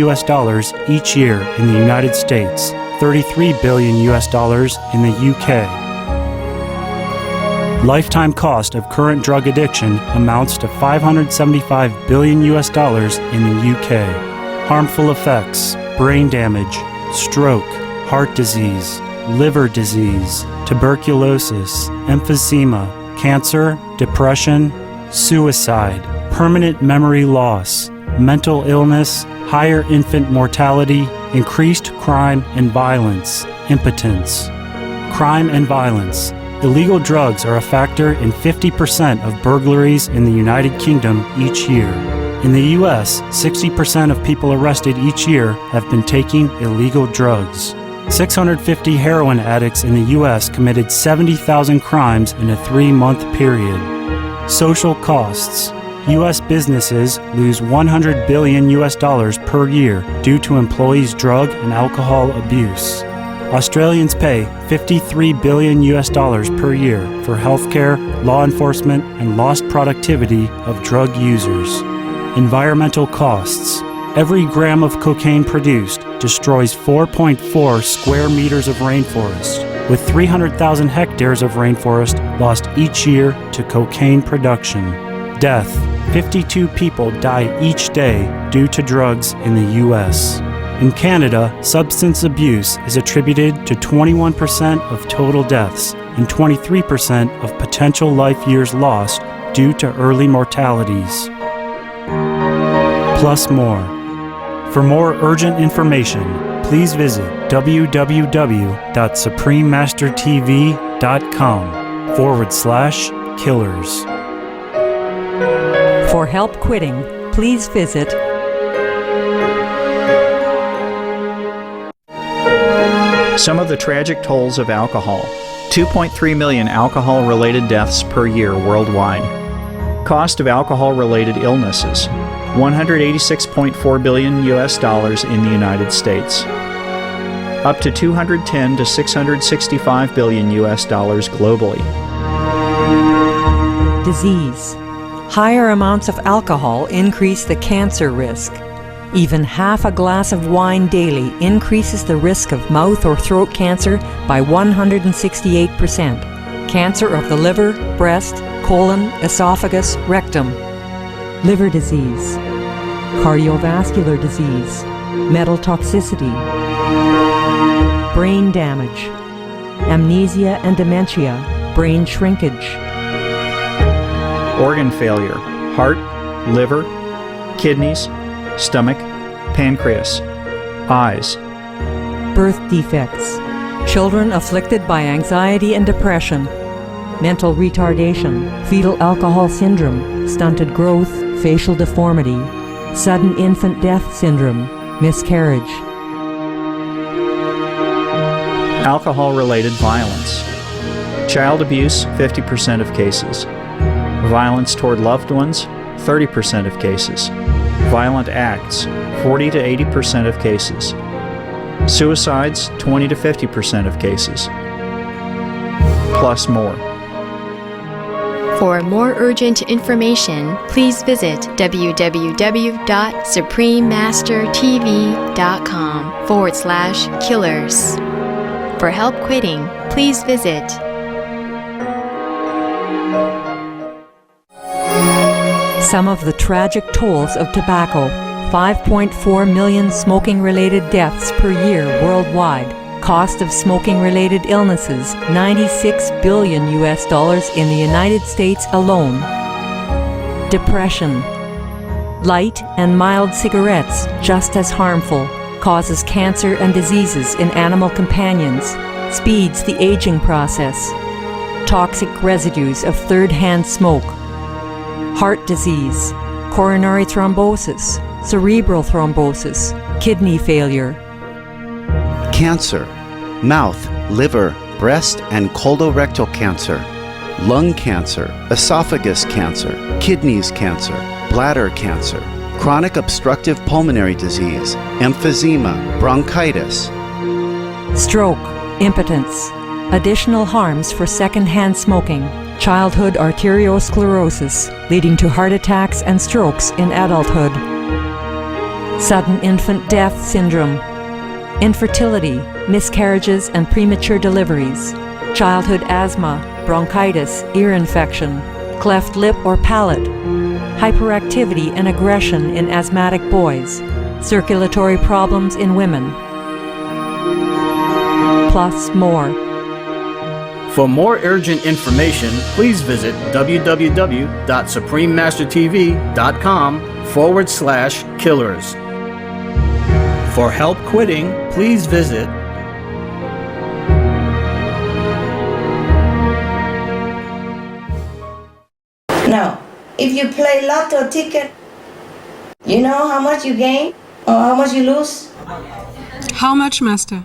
each year in the United States. $33 billion in the UK. Lifetime cost of current drug addiction amounts to $575 billion in the UK. Harmful effects: brain damage, stroke, heart disease, liver disease, tuberculosis, emphysema, cancer, depression, suicide, permanent memory loss, mental illness, higher infant mortality, increased crime and violence, impotence. Crime and violence. Illegal drugs are a factor in 50% of burglaries in the United Kingdom each year. In the U.S., 60% of people arrested each year have been taking illegal drugs. 650 heroin addicts in the U.S. committed 70,000 crimes in a 3-month period. Social costs. U.S. businesses lose $100 billion per year due to employees' drug and alcohol abuse. Australians pay $53 billion per year for healthcare, law enforcement, and lost productivity of drug users. Environmental costs. Every gram of cocaine produced destroys 4.4 square meters of rainforest, with 300,000 hectares of rainforest lost each year to cocaine production. Death. 52 people die each day due to drugs in the U.S. In Canada, substance abuse is attributed to 21% of total deaths and 23% of potential life years lost due to early mortalities. Plus more. For more urgent information, please visit www.suprememastertv.com/killers. For help quitting, please visit Some of the tragic tolls of alcohol. 2.3 million alcohol-related deaths per year worldwide. Cost of alcohol-related illnesses. $186.4 billion in the United States. up to 210 to 665 billion US dollars globally. Disease. Higher amounts of alcohol increase the cancer risk. Even half a glass of wine daily increases the risk of mouth or throat cancer by 168%. Cancer of the liver, breast, colon, esophagus, rectum. Liver disease. Cardiovascular disease. Metal toxicity. Brain damage. Amnesia and dementia. Brain shrinkage. Organ failure, heart, liver, kidneys, stomach, pancreas, eyes. Birth defects. Children afflicted by anxiety and depression. Mental retardation. Fetal alcohol syndrome. Stunted growth. Facial deformity. Sudden infant death syndrome. Miscarriage. Alcohol-related violence. Child abuse, 50% of cases. Violence toward loved ones, 30% of cases. Violent acts, 40 to 80% of cases. Suicides, 20 to 50% of cases. Plus more. For more urgent information, please visit www.suprememastertv.com/killers. For help quitting, please visit Some of the tragic tolls of tobacco. 5.4 million smoking-related deaths per year worldwide. Cost of smoking-related illnesses, $96 billion US in the United States alone. Depression. Light and mild cigarettes, just as harmful, causes cancer and diseases in animal companions, speeds the aging process. Toxic residues of third-hand smoke. Heart disease, coronary thrombosis, cerebral thrombosis, kidney failure. Cancer, mouth, liver, breast, and colorectal cancer, lung cancer, esophagus cancer, kidneys cancer, bladder cancer, chronic obstructive pulmonary disease, emphysema, bronchitis. Stroke, impotence, additional harms for second-hand smoking, childhood arteriosclerosis, leading to heart attacks and strokes in adulthood. Sudden infant death syndrome, infertility, miscarriages and premature deliveries, childhood asthma, bronchitis, ear infection, cleft lip or palate, hyperactivity and aggression in asthmatic boys, circulatory problems in women. Plus more. For more urgent information, please visit www.suprememastertv.com/killers. For help quitting, please visit Now, if you play lotto ticket, you know how much you gain or how much you lose? How much, Master?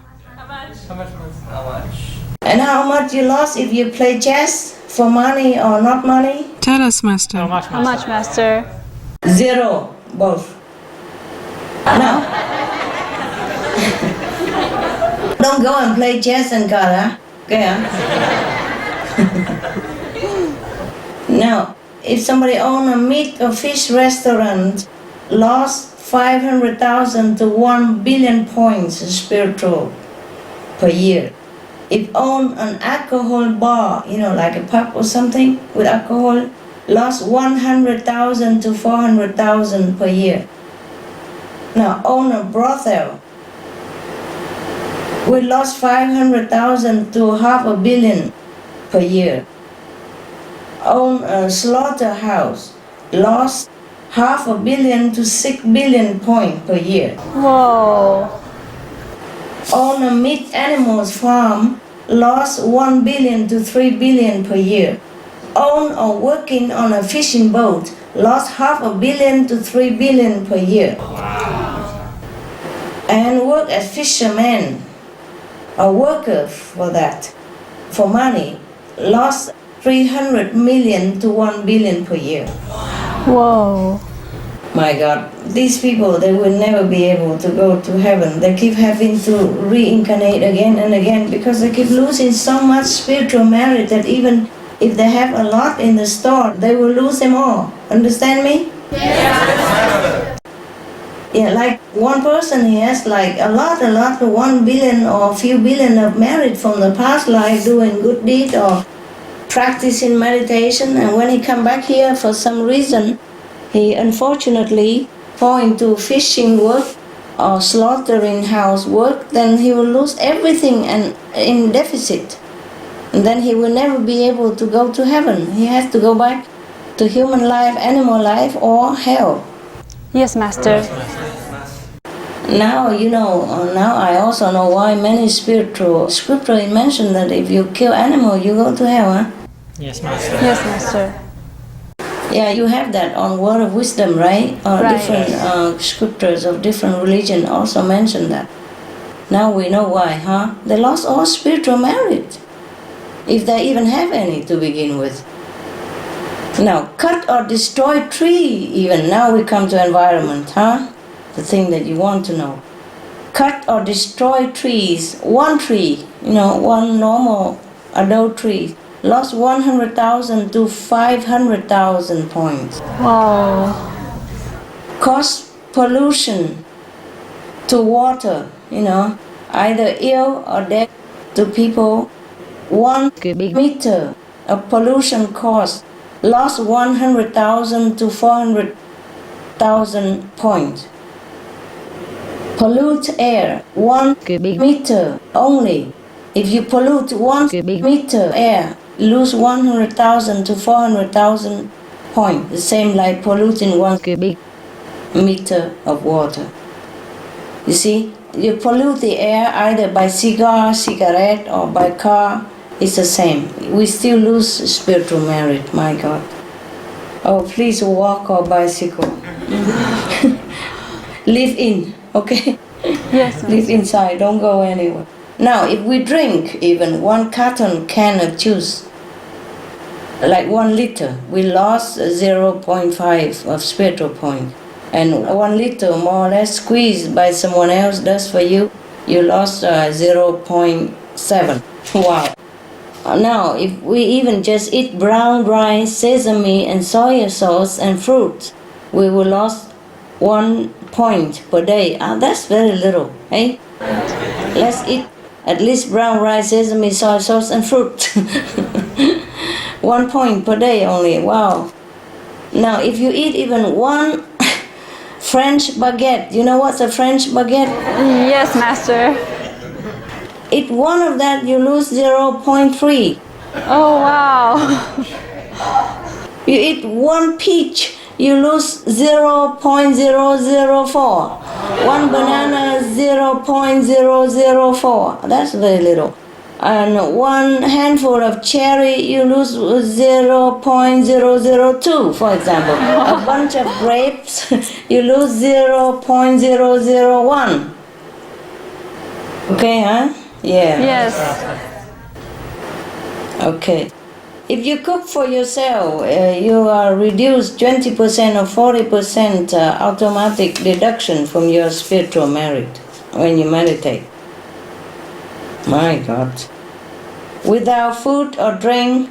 And how much you lost if you play chess for money or not money? Tell us, Master. How much, Master? Zero, both. No. Don't go and play chess and card, huh? Okay, huh? No. If somebody own a meat or fish restaurant, lost 500,000 to 1 billion points spiritual per year. If own an alcohol bar, you know, like a pub or something with alcohol, lost 100,000 to 400,000 per year. Now own a brothel, we lost 500,000 to 500 million per year. Own a slaughterhouse, lost 500 million to 6 billion points per year. Whoa. Own a meat animals farm, lost 1 billion to 3 billion per year. Own or working on a fishing boat, lost 500 million to 3 billion per year. And work as fisherman, a worker for that, for money, lost 300 million to 1 billion per year. Whoa. My God, these people, they will never be able to go to heaven. They keep having to reincarnate again and again because they keep losing so much spiritual merit that even if they have a lot in the store, they will lose them all. Understand me? Yes. Yeah, like one person, he has like a lot, 1 billion or a few billion of merit from the past life doing good deed or practicing meditation, and when he come back here for some reason, he unfortunately fall into fishing work or slaughtering house work, then he will lose everything and in deficit. And then he will never be able to go to heaven. He has to go back to human life, animal life, or hell. Yes, Master. Now, now I also know why many spiritual scriptures mention that if you kill animal, you go to hell, huh? Yes, Master. Yes, Master. Yeah, you have that on Word of Wisdom, right? Right. Different scriptures of different religion also mention that. Now we know why, huh? They lost all spiritual merit, if they even have any to begin with. Now, cut or destroy tree even. Now we come to environment, huh? The thing that you want to know. Cut or destroy trees. One tree, one normal adult tree, lost 100,000 to 500,000 points. Wow. Cause pollution to water, either ill or death to people. 1 meter of pollution caused, lost 100,000 to 400,000 points. Pollute air, 1 meter only. If you pollute 1 meter air, lose 100,000 to 400,000 points. The same like polluting 1 meter of water. You see, you pollute the air either by cigar, cigarette, or by car. It's the same. We still lose spiritual merit, my God. Oh, please walk or bicycle. Live in, okay? Yes. Live inside, don't go anywhere. Now, if we drink even 1 carton can of juice, like 1 liter, we lost 0.5 of spiritual point. And 1 liter more or less squeezed by someone else does for you, you lost 0.7. Wow. Now, if we even just eat brown rice, sesame, and soy sauce and fruit, we will lose 1 point per day. That's very little, eh? Let's eat at least brown rice, sesame, soy sauce, and fruit. 1 point per day only. Wow. Now, if you eat even 1 French baguette, you know what's a French baguette? Yes, Master. Eat 1 of that, you lose 0.3. Oh, wow. You eat 1 peach, you lose 0.004. 1 banana, 0.004. That's very little. And 1 handful of cherry, you lose 0.002, for example. A bunch of grapes, you lose 0.001. Okay, huh? Yeah. Yes. Okay. If you cook for yourself, you are reduced 20% or 40% automatic deduction from your spiritual merit when you meditate. My God. Without food or drink,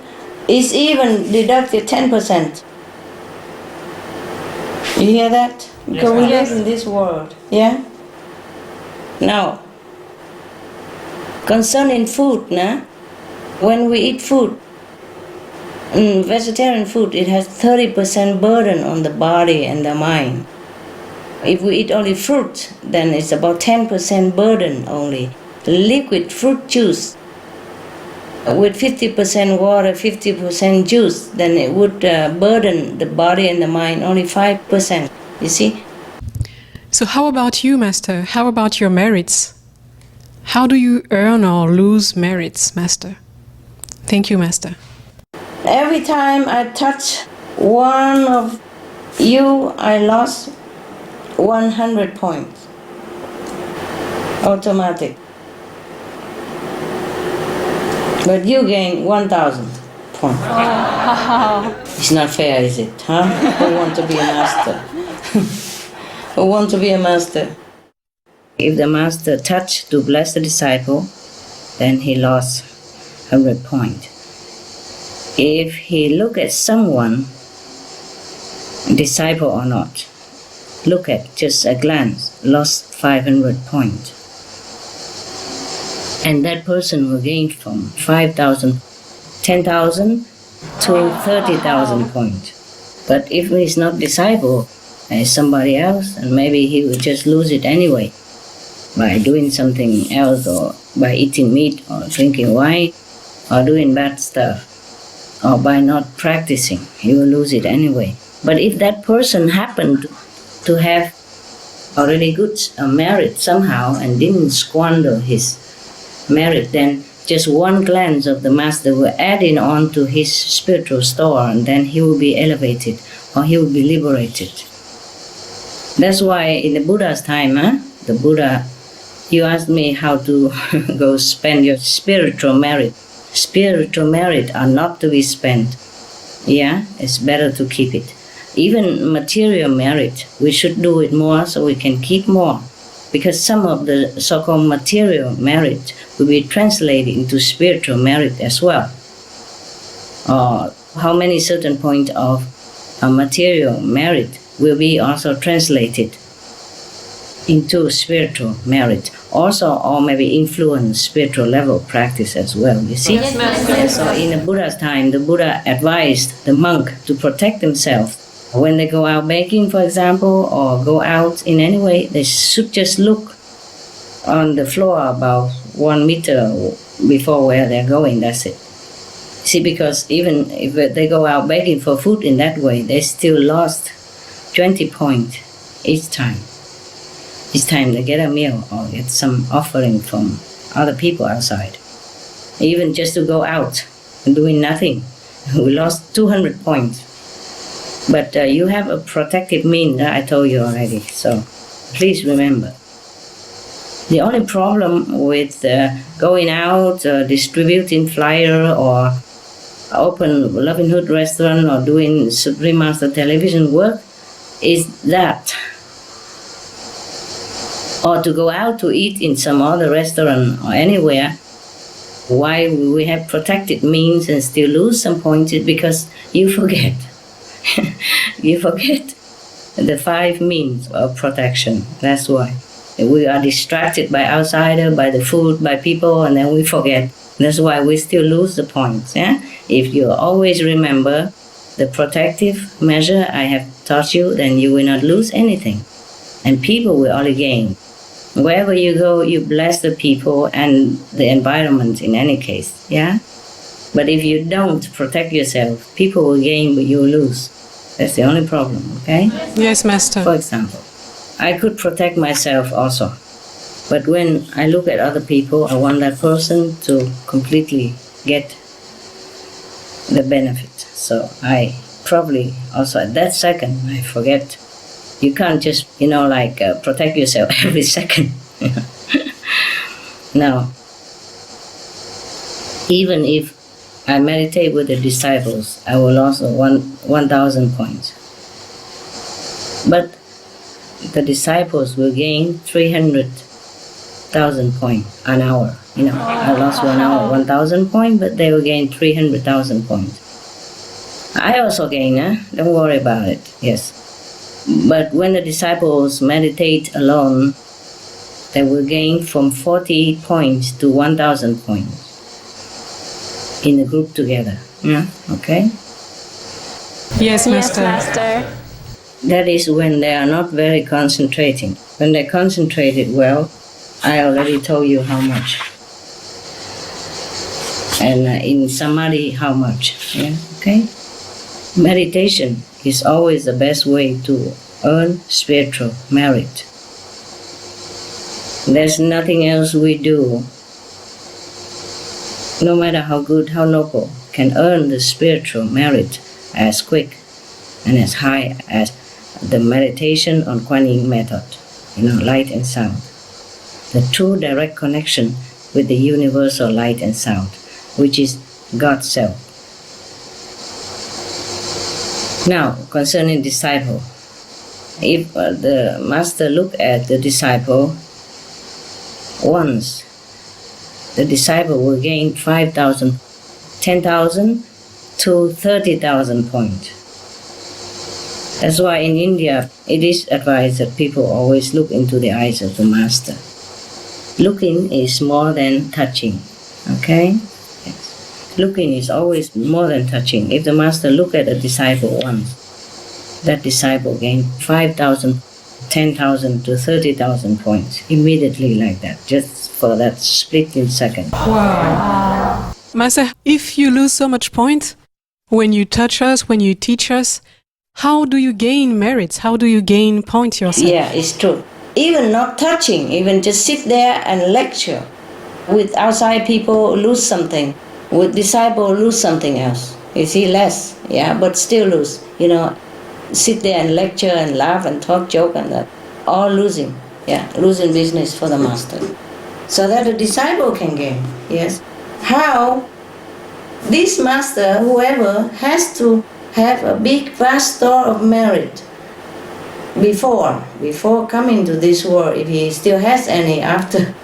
it's even deducted 10%. You hear that? Because we live in this world, yeah? Now, concerning food, when we eat food, vegetarian food, it has 30% burden on the body and the mind. If we eat only fruit, then it's about 10% burden only. Liquid fruit juice with 50% water, 50% juice, then it would burden the body and the mind only 5%. You see? So how about you, Master? How about your merits? How do you earn or lose merits, Master? Thank you, Master. Every time I touch one of you, I lost 100 points. Automatic. But you gain 1,000 points. Wow. It's not fair, is it? Huh? Who want to be a master? who want to be a master. If the master touched to bless the disciple, then he lost 100 points. If he look at someone, disciple or not, look at just a glance, lost 500 points. And that person will gain from 5,000, 10,000 to 30,000 points. But if he's not disciple, and somebody else, and maybe he will just lose it anyway by doing something else, or by eating meat, or drinking wine, or doing bad stuff, or by not practicing, he will lose it anyway. But if that person happened to have already good merit somehow and didn't squander his merit, then just one glance of the master will add in on to his spiritual store, and then he will be elevated, or he will be liberated. That's why in the Buddha's time, the Buddha, you asked me how to go spend your spiritual merit. Spiritual merit are not to be spent. Yeah, it's better to keep it. Even material merit, we should do it more so we can keep more. Because some of the so-called material merit will be translated into spiritual merit as well. How many certain points of material merit will be also translated into spiritual merit, also, or maybe influence spiritual level practice as well, you see? Yes, Master. So in the Buddha's time, the Buddha advised the monk to protect themselves. When they go out baking, for example, or go out in any way, they should just look on the floor about 1 meter before where they're going, that's it. See, because even if they go out begging for food in that way, they still lost 20 points each time. Each time they get a meal or get some offering from other people outside. Even just to go out and doing nothing, we lost 200 points. But you have a protective mean that I told you already, so please remember. The only problem with going out, distributing flyer, or open Loving Hood restaurant, or doing Supreme Master television work is that. Or to go out to eat in some other restaurant or anywhere, why we have protected means and still lose some points is because you forget. You forget the 5 means of protection. That's why. We are distracted by outsider, by the food, by people, and then we forget. That's why we still lose the points. Yeah? If you always remember the protective measure I have taught you, then you will not lose anything. And people will only gain. Wherever you go, you bless the people and the environment in any case. Yeah? But if you don't protect yourself, people will gain, but you will lose. That's the only problem, okay? Yes, Master. For example, I could protect myself also. But when I look at other people, I want that person to completely get the benefit. So I probably also at that second, I forget. You can't just, protect yourself every second. No. Even if I meditate with the disciples, I will lose 1,000 points. But the disciples will gain 300,000 points an hour. I lost 1 hour, 1,000 points, but they will gain 300,000 points. I also gain, don't worry about it, yes. But when the disciples meditate alone, they will gain from 40 points to 1,000 points in a group together. Yeah, okay? Yes, Master. Yes, Master. That is when they are not very concentrating. When they concentrated well, I already told you how much. And in Samadhi, how much. Yeah, okay? Meditation is always the best way to earn spiritual merit. There's nothing else we do, no matter how good, how noble, can earn the spiritual merit as quick and as high as the meditation on Kuan Yin method, light and sound. The true direct connection with the universal light and sound, which is God's self. Now, concerning disciple, If the master look at the disciple once, the disciple will gain 5,000, 10,000 to 30,000 points. That's why in India it is advised that people always look into the eyes of the master. Looking is more than touching, okay? Yes. Looking is always more than touching. If the master look at a disciple once, that disciple gain 5,000, 10,000 to 30,000 points immediately like that, just for that split in second. Wow. Master, if you lose so much point, when you touch us, when you teach us, how do you gain merits? How do you gain points yourself? Yeah, it's true. Even not touching, even just sit there and lecture. With outside people, lose something. With disciple, lose something else. You see, less, yeah, but still lose. You know, sit there and lecture and laugh and talk, joke and that. All losing, yeah, losing business for the master. So that the disciple can gain, yes. How? This master, whoever, has to have a big, vast store of merit before coming to this world, if he still has any after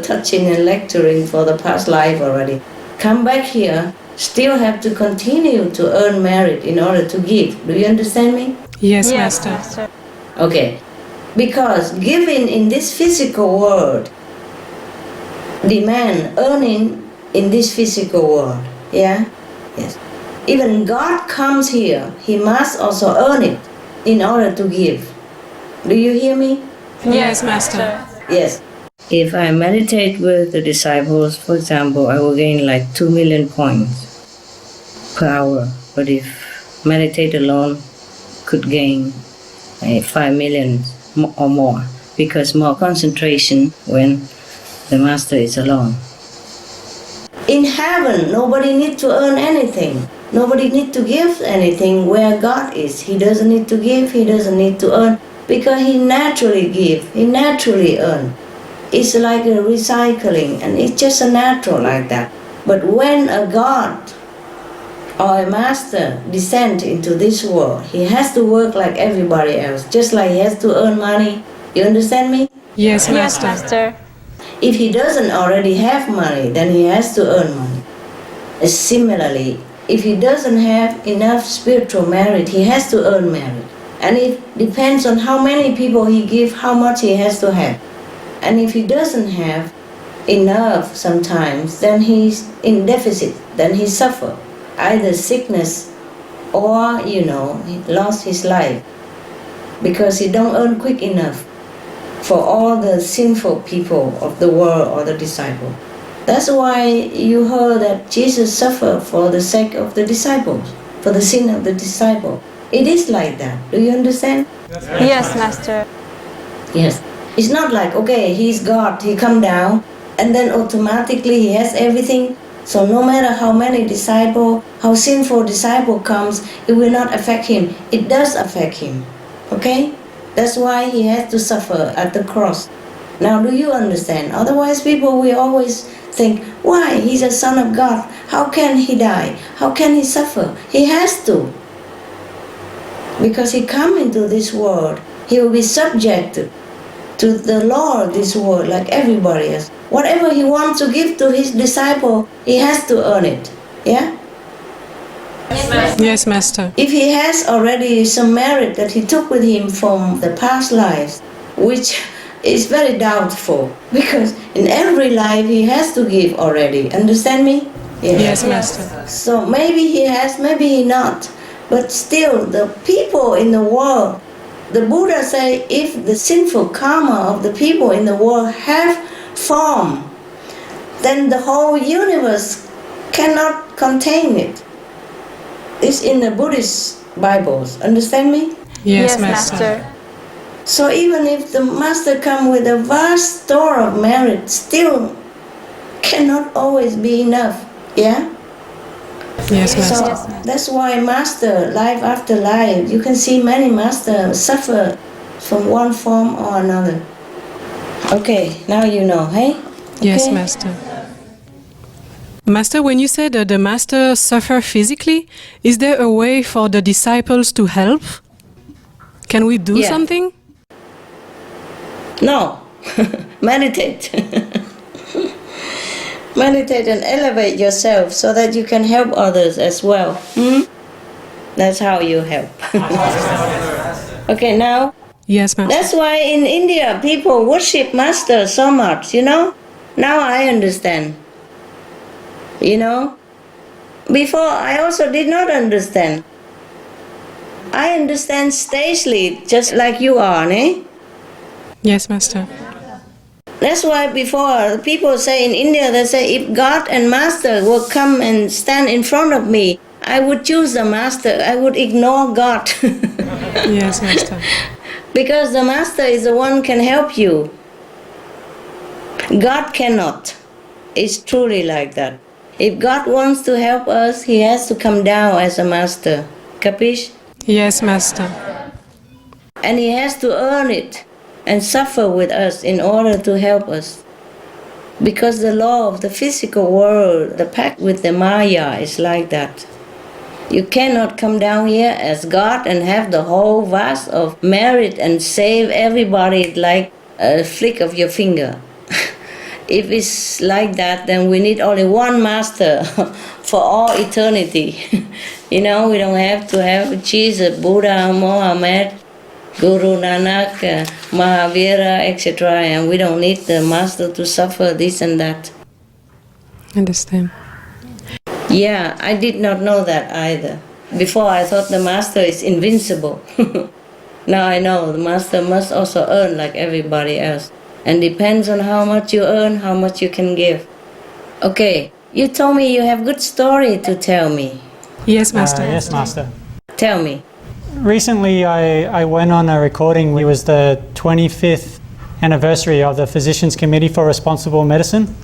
touching and lecturing for the past life already. Come back here, still have to continue to earn merit in order to give. Do you understand me? Yes, Master. Okay, because giving in this physical world demand earning in this physical world, yeah? Yes. Even God comes here, he must also earn it in order to give. Do you hear me? Yes, Master. Yes. If I meditate with the disciples, for example, I will gain like 2 million points per hour. But if meditate alone, could gain 5 million or more, because more concentration when the master is alone. In heaven, nobody needs to earn anything. Nobody needs to give anything where God is. He doesn't need to give, he doesn't need to earn, because he naturally gives, he naturally earns. It's like a recycling, and it's just a natural like that. But when a God or a master descends into this world, he has to work like everybody else, just like he has to earn money. You understand me? Yes, Master. Yes, Master. If he doesn't already have money, then he has to earn money. Similarly, if he doesn't have enough spiritual merit, he has to earn merit. And it depends on how many people he gives, how much he has to have. And if he doesn't have enough sometimes, then he's in deficit, then he suffers either sickness or, he lost his life because he don't earn quick enough for all the sinful people of the world or the disciple. That's why you heard that Jesus suffered for the sake of the disciples, for the sin of the disciple. It is like that. Do you understand? Yes, Master. Yes. It's not like, okay, he's God, he come down, and then automatically he has everything. So no matter how many disciple, how sinful disciple comes, it will not affect him. It does affect him. Okay? That's why he has to suffer at the cross. Now, do you understand? Otherwise, people will always think, why? He's a son of God. How can he die? How can he suffer? He has to. Because he come into this world, he will be subjected to the law of this world like everybody else. Whatever he wants to give to his disciple, he has to earn it. Yeah? Yes, Master. If he has already some merit that he took with him from the past lives, which is very doubtful, because in every life he has to give already. Understand me? Yes, Master. So maybe he has, maybe he not. But still, the people in the world, the Buddha say, if the sinful karma of the people in the world have form, then the whole universe cannot contain it. It's in the Buddhist Bibles. Understand me? Yes, Master. So even if the master come with a vast store of merit, still cannot always be enough. Yeah? Yes, Master. So that's why master, life after life, you can see many masters suffer from one form or another. Okay, now you know, hey? Okay? Yes, Master. Master, when you said the master suffer physically, is there a way for the disciples to help? Can we do Yeah. something? No. Meditate. Meditate and elevate yourself so that you can help others as well. That's how you help. Okay, now? Yes, Master. That's why in India people worship Master so much, you know? Now I understand. You know? Before I also did not understand. I understand stagely, just like you are, eh? Yes, Master. That's why before people say in India, they say if God and Master will come and stand in front of me, I would choose the Master. I would ignore God. Yes, Master. Because the Master is the one who can help you. God cannot. It's truly like that. If God wants to help us, He has to come down as a Master. Capish? Yes, Master. And He has to earn it and suffer with us in order to help us. Because the law of the physical world, the pact with the Maya is like that. You cannot come down here as God and have the whole vast of merit and save everybody like a flick of your finger. If it's like that, then we need only one Master for all eternity. You know, we don't have to have Jesus, Buddha, Mohammed, Guru Nanak, Mahavira, etc. And we don't need the Master to suffer this and that. Understand. Yeah, I did not know that either. Before I thought the Master is invincible. Now I know the Master must also earn like everybody else. And depends on how much you earn, how much you can give. Okay, you told me you have good story to tell me. Yes, Master. Yes, Master. Tell me. Recently, I went on a recording. It was the 25th anniversary of the Physicians Committee for Responsible Medicine.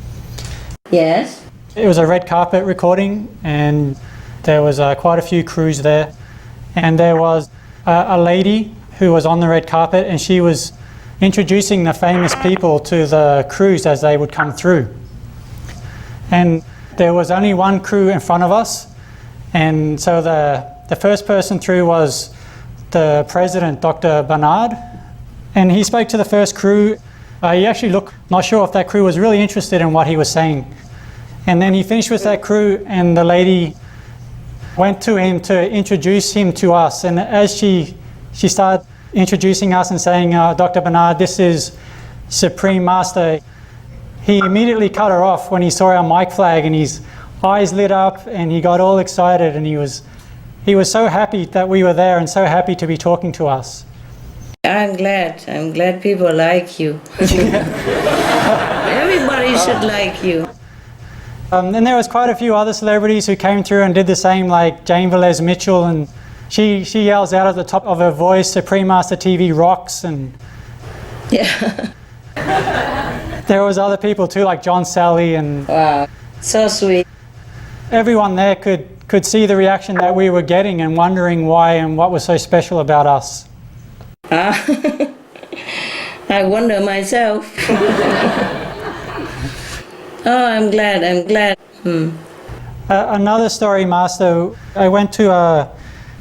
Yes. It was a red carpet recording, and there was quite a few crews there. And there was a lady who was on the red carpet, and she was introducing the famous people to the crews as they would come through. And there was only one crew in front of us, and so the first person through was the president, Dr. Bernard, and he spoke to the first crew. He actually looked not sure if that crew was really interested in what he was saying. And then he finished with that crew, and the lady went to him to introduce him to us. And as she started introducing us and saying, Dr. Bernard, this is Supreme Master, he immediately cut her off when he saw our mic flag, and his eyes lit up and he got all excited, and he was so happy that we were there and so happy to be talking to us. I'm glad people like you. Everybody should like you. And there was quite a few other celebrities who came through and did the same, like Jane Velez Mitchell, and she yells out at the top of her voice, Supreme Master TV rocks. And yeah. There was other people too, like John Sally, and wow, so sweet. Everyone there could see the reaction that we were getting and wondering why and what was so special about us. I wonder myself. Oh, I'm glad. Another story, Master. I went to a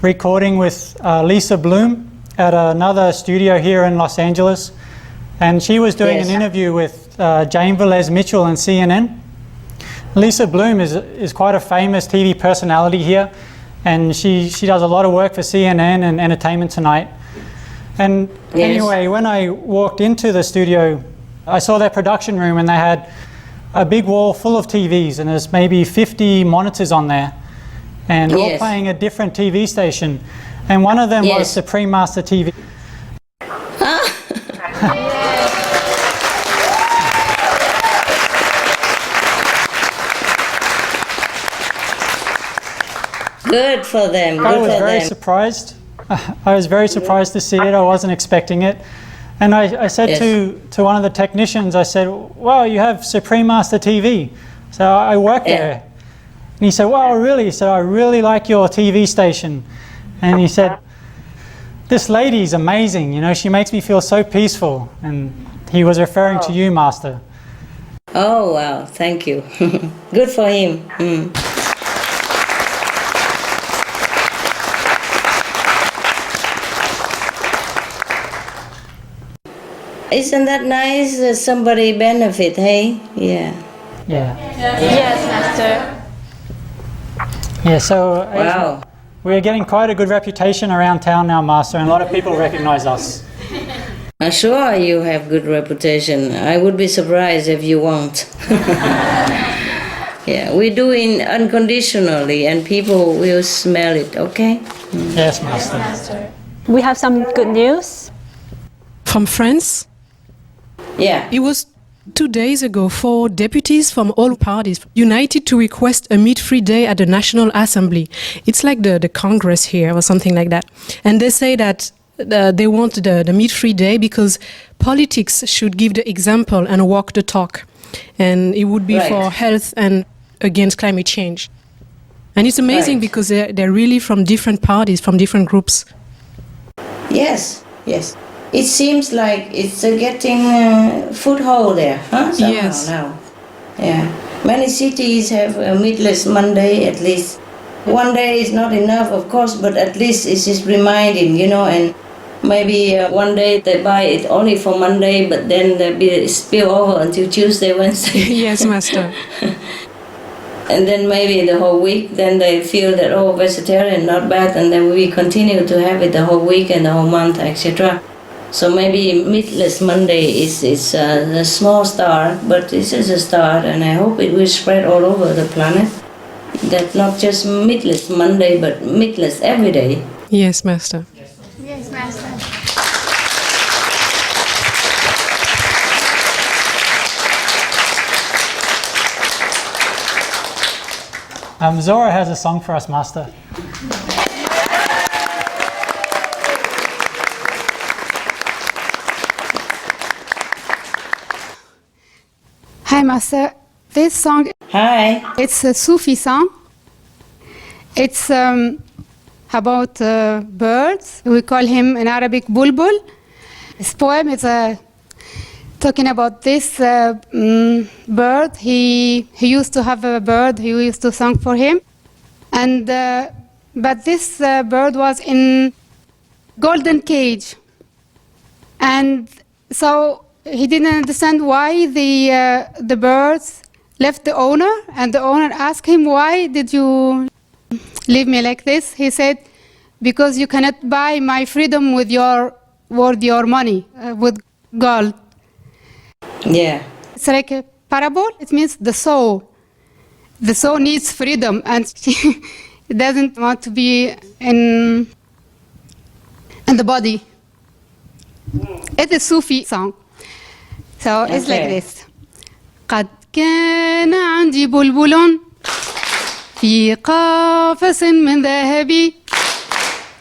recording with Lisa Bloom at another studio here in Los Angeles, and she was doing an interview with Jane Velez Mitchell on CNN. Lisa Bloom is quite a famous TV personality here, and she does a lot of work for CNN and Entertainment Tonight. And anyway, when I walked into the studio, I saw their production room, and they had a big wall full of TVs, and there's maybe 50 monitors on there, and all playing a different TV station. And one of them was Supreme Master TV. Good for them. I was very surprised. I was very surprised to see it. I wasn't expecting it. And I said to one of the technicians, I said, wow, you have Supreme Master TV. So I work there. And he said, wow, really? So I really like your TV station. And he said, this lady's amazing. You know, she makes me feel so peaceful. And he was referring to you, Master. Oh, wow. Thank you. Good for him. Isn't that nice? Somebody benefit, hey? Yeah. Yeah. Yes, Master. Yeah, so Wow. we're getting quite a good reputation around town now, Master, and a lot of people recognize us. I'm sure you have good reputation. I would be surprised if you won't. Yeah, we do it unconditionally and people will smell it, okay? Yes, Master. We have some good news. From France? Yeah. It was 2 days ago, 4 deputies from all parties united to request a meat-free day at the National Assembly. It's like the Congress here or something like that. And they say that they want the meat-free day because politics should give the example and walk the talk. And it would be Right. for health and against climate change. And it's amazing Right. because they're really from different parties, from different groups. Yes, yes. It seems like it's getting foothold there, huh? Somehow Yes. now. Yeah. Many cities have a meatless Monday at least. One day is not enough, of course, but at least it's just reminding, and maybe one day they buy it only for Monday, but then they be spill over until Tuesday, Wednesday. Yes, Master. And then maybe the whole week, then they feel that, vegetarian, not bad, and then we continue to have it the whole week and the whole month, etc. So maybe meatless Monday is a small start, but this is a start, and I hope it will spread all over the planet. That not just meatless Monday, but meatless every day. Yes, Master. Yes, Master. Zora has a song for us, Master. Hi, Master. This song, Hi. It's a Sufi song. It's about birds. We call him in Arabic bulbul. This poem is talking about this bird. He used to have a bird. He used to sing for him, and but this bird was in golden cage, and so he didn't understand why the birds left the owner, and the owner asked him, "Why did you leave me like this?" He said, "Because you cannot buy my freedom with your money, with gold." Yeah. It's like a parable. It means the soul. The soul needs freedom, and it doesn't want to be in the body. It's a Sufi song. So it's like Okay. this. قد كان عندي بلبل في قفص من ذهب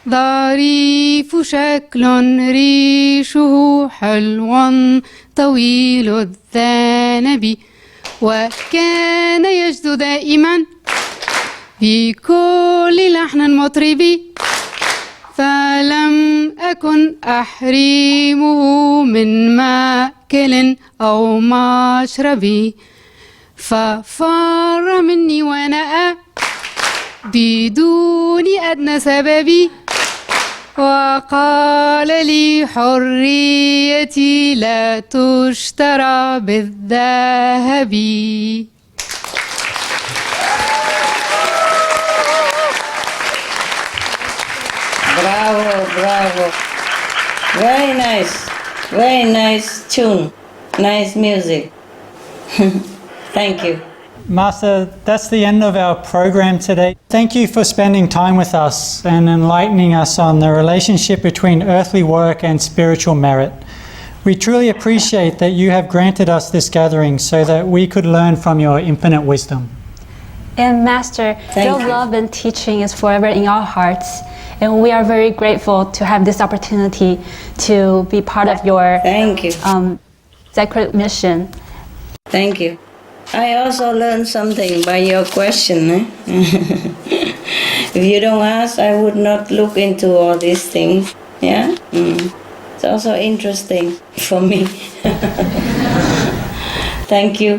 ظريف شكل ريشه حلو طويل الذنب وكان يجد دائما بكل لحن مطرب فلم أكن أحرمه من ماكل أو مشرب ففر مني ونأى بدون أدنى سبب وقال لي حريتي لا تشترى بالذهب. Bravo, bravo. Very nice tune, nice music. Thank you. Master, that's the end of our program today. Thank you for spending time with us and enlightening us on the relationship between earthly work and spiritual merit. We truly appreciate that you have granted us this gathering so that we could learn from your infinite wisdom. And Master, your you. love and teaching is forever in our hearts. And we are very grateful to have this opportunity to be part of your Thank you. sacred mission. Thank you. I also learned something by your question. If you don't ask, I would not look into all these things. Yeah? It's also interesting for me. Thank you.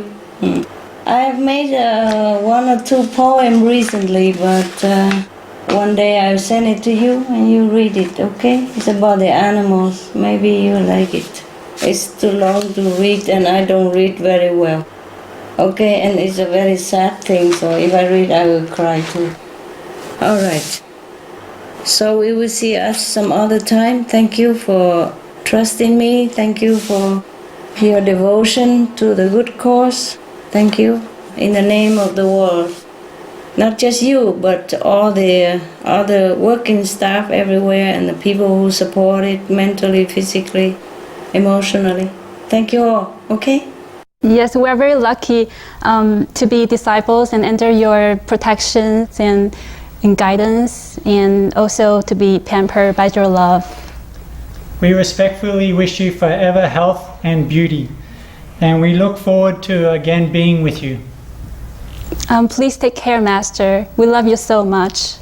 I have made 1 or 2 poems recently, but one day I'll send it to you and you read it, okay? It's about the animals. Maybe you like it. It's too long to read, and I don't read very well. Okay, and it's a very sad thing, so if I read, I will cry too. All right. So we will see us some other time. Thank you for trusting me. Thank you for your devotion to the good cause. Thank you. In the name of the world. Not just you, but all the other working staff everywhere and the people who support it mentally, physically, emotionally. Thank you all, okay? Yes, we are very lucky to be disciples and under your protections and guidance, and also to be pampered by your love. We respectfully wish you forever health and beauty, and we look forward to again being with you. Please take care, Master. We love you so much.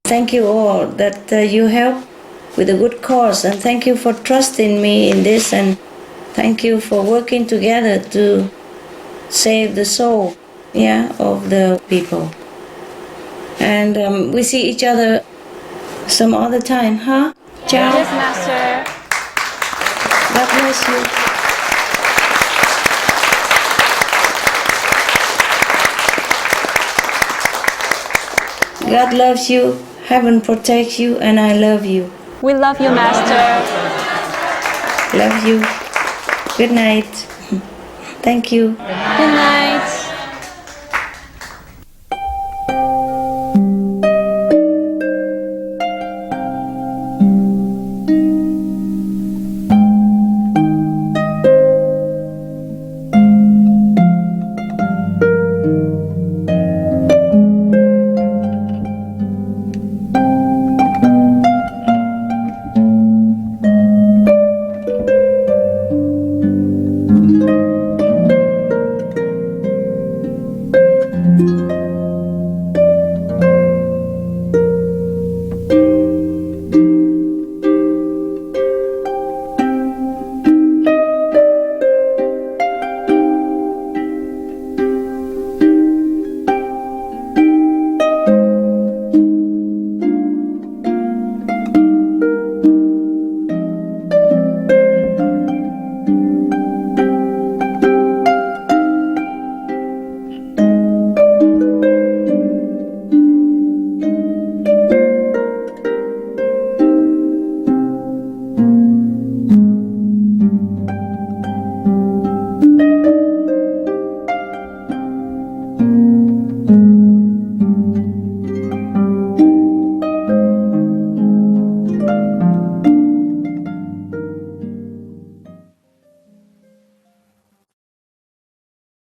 Thank you all that you help with a good cause, and thank you for trusting me in this, and thank you for working together to save the soul, of the people. And we see each other some other time, huh? Ciao. Yes, Master. God bless you. God loves you, heaven protects you, and I love you. We love you, Master. Love you. Good night. Thank you. Good night.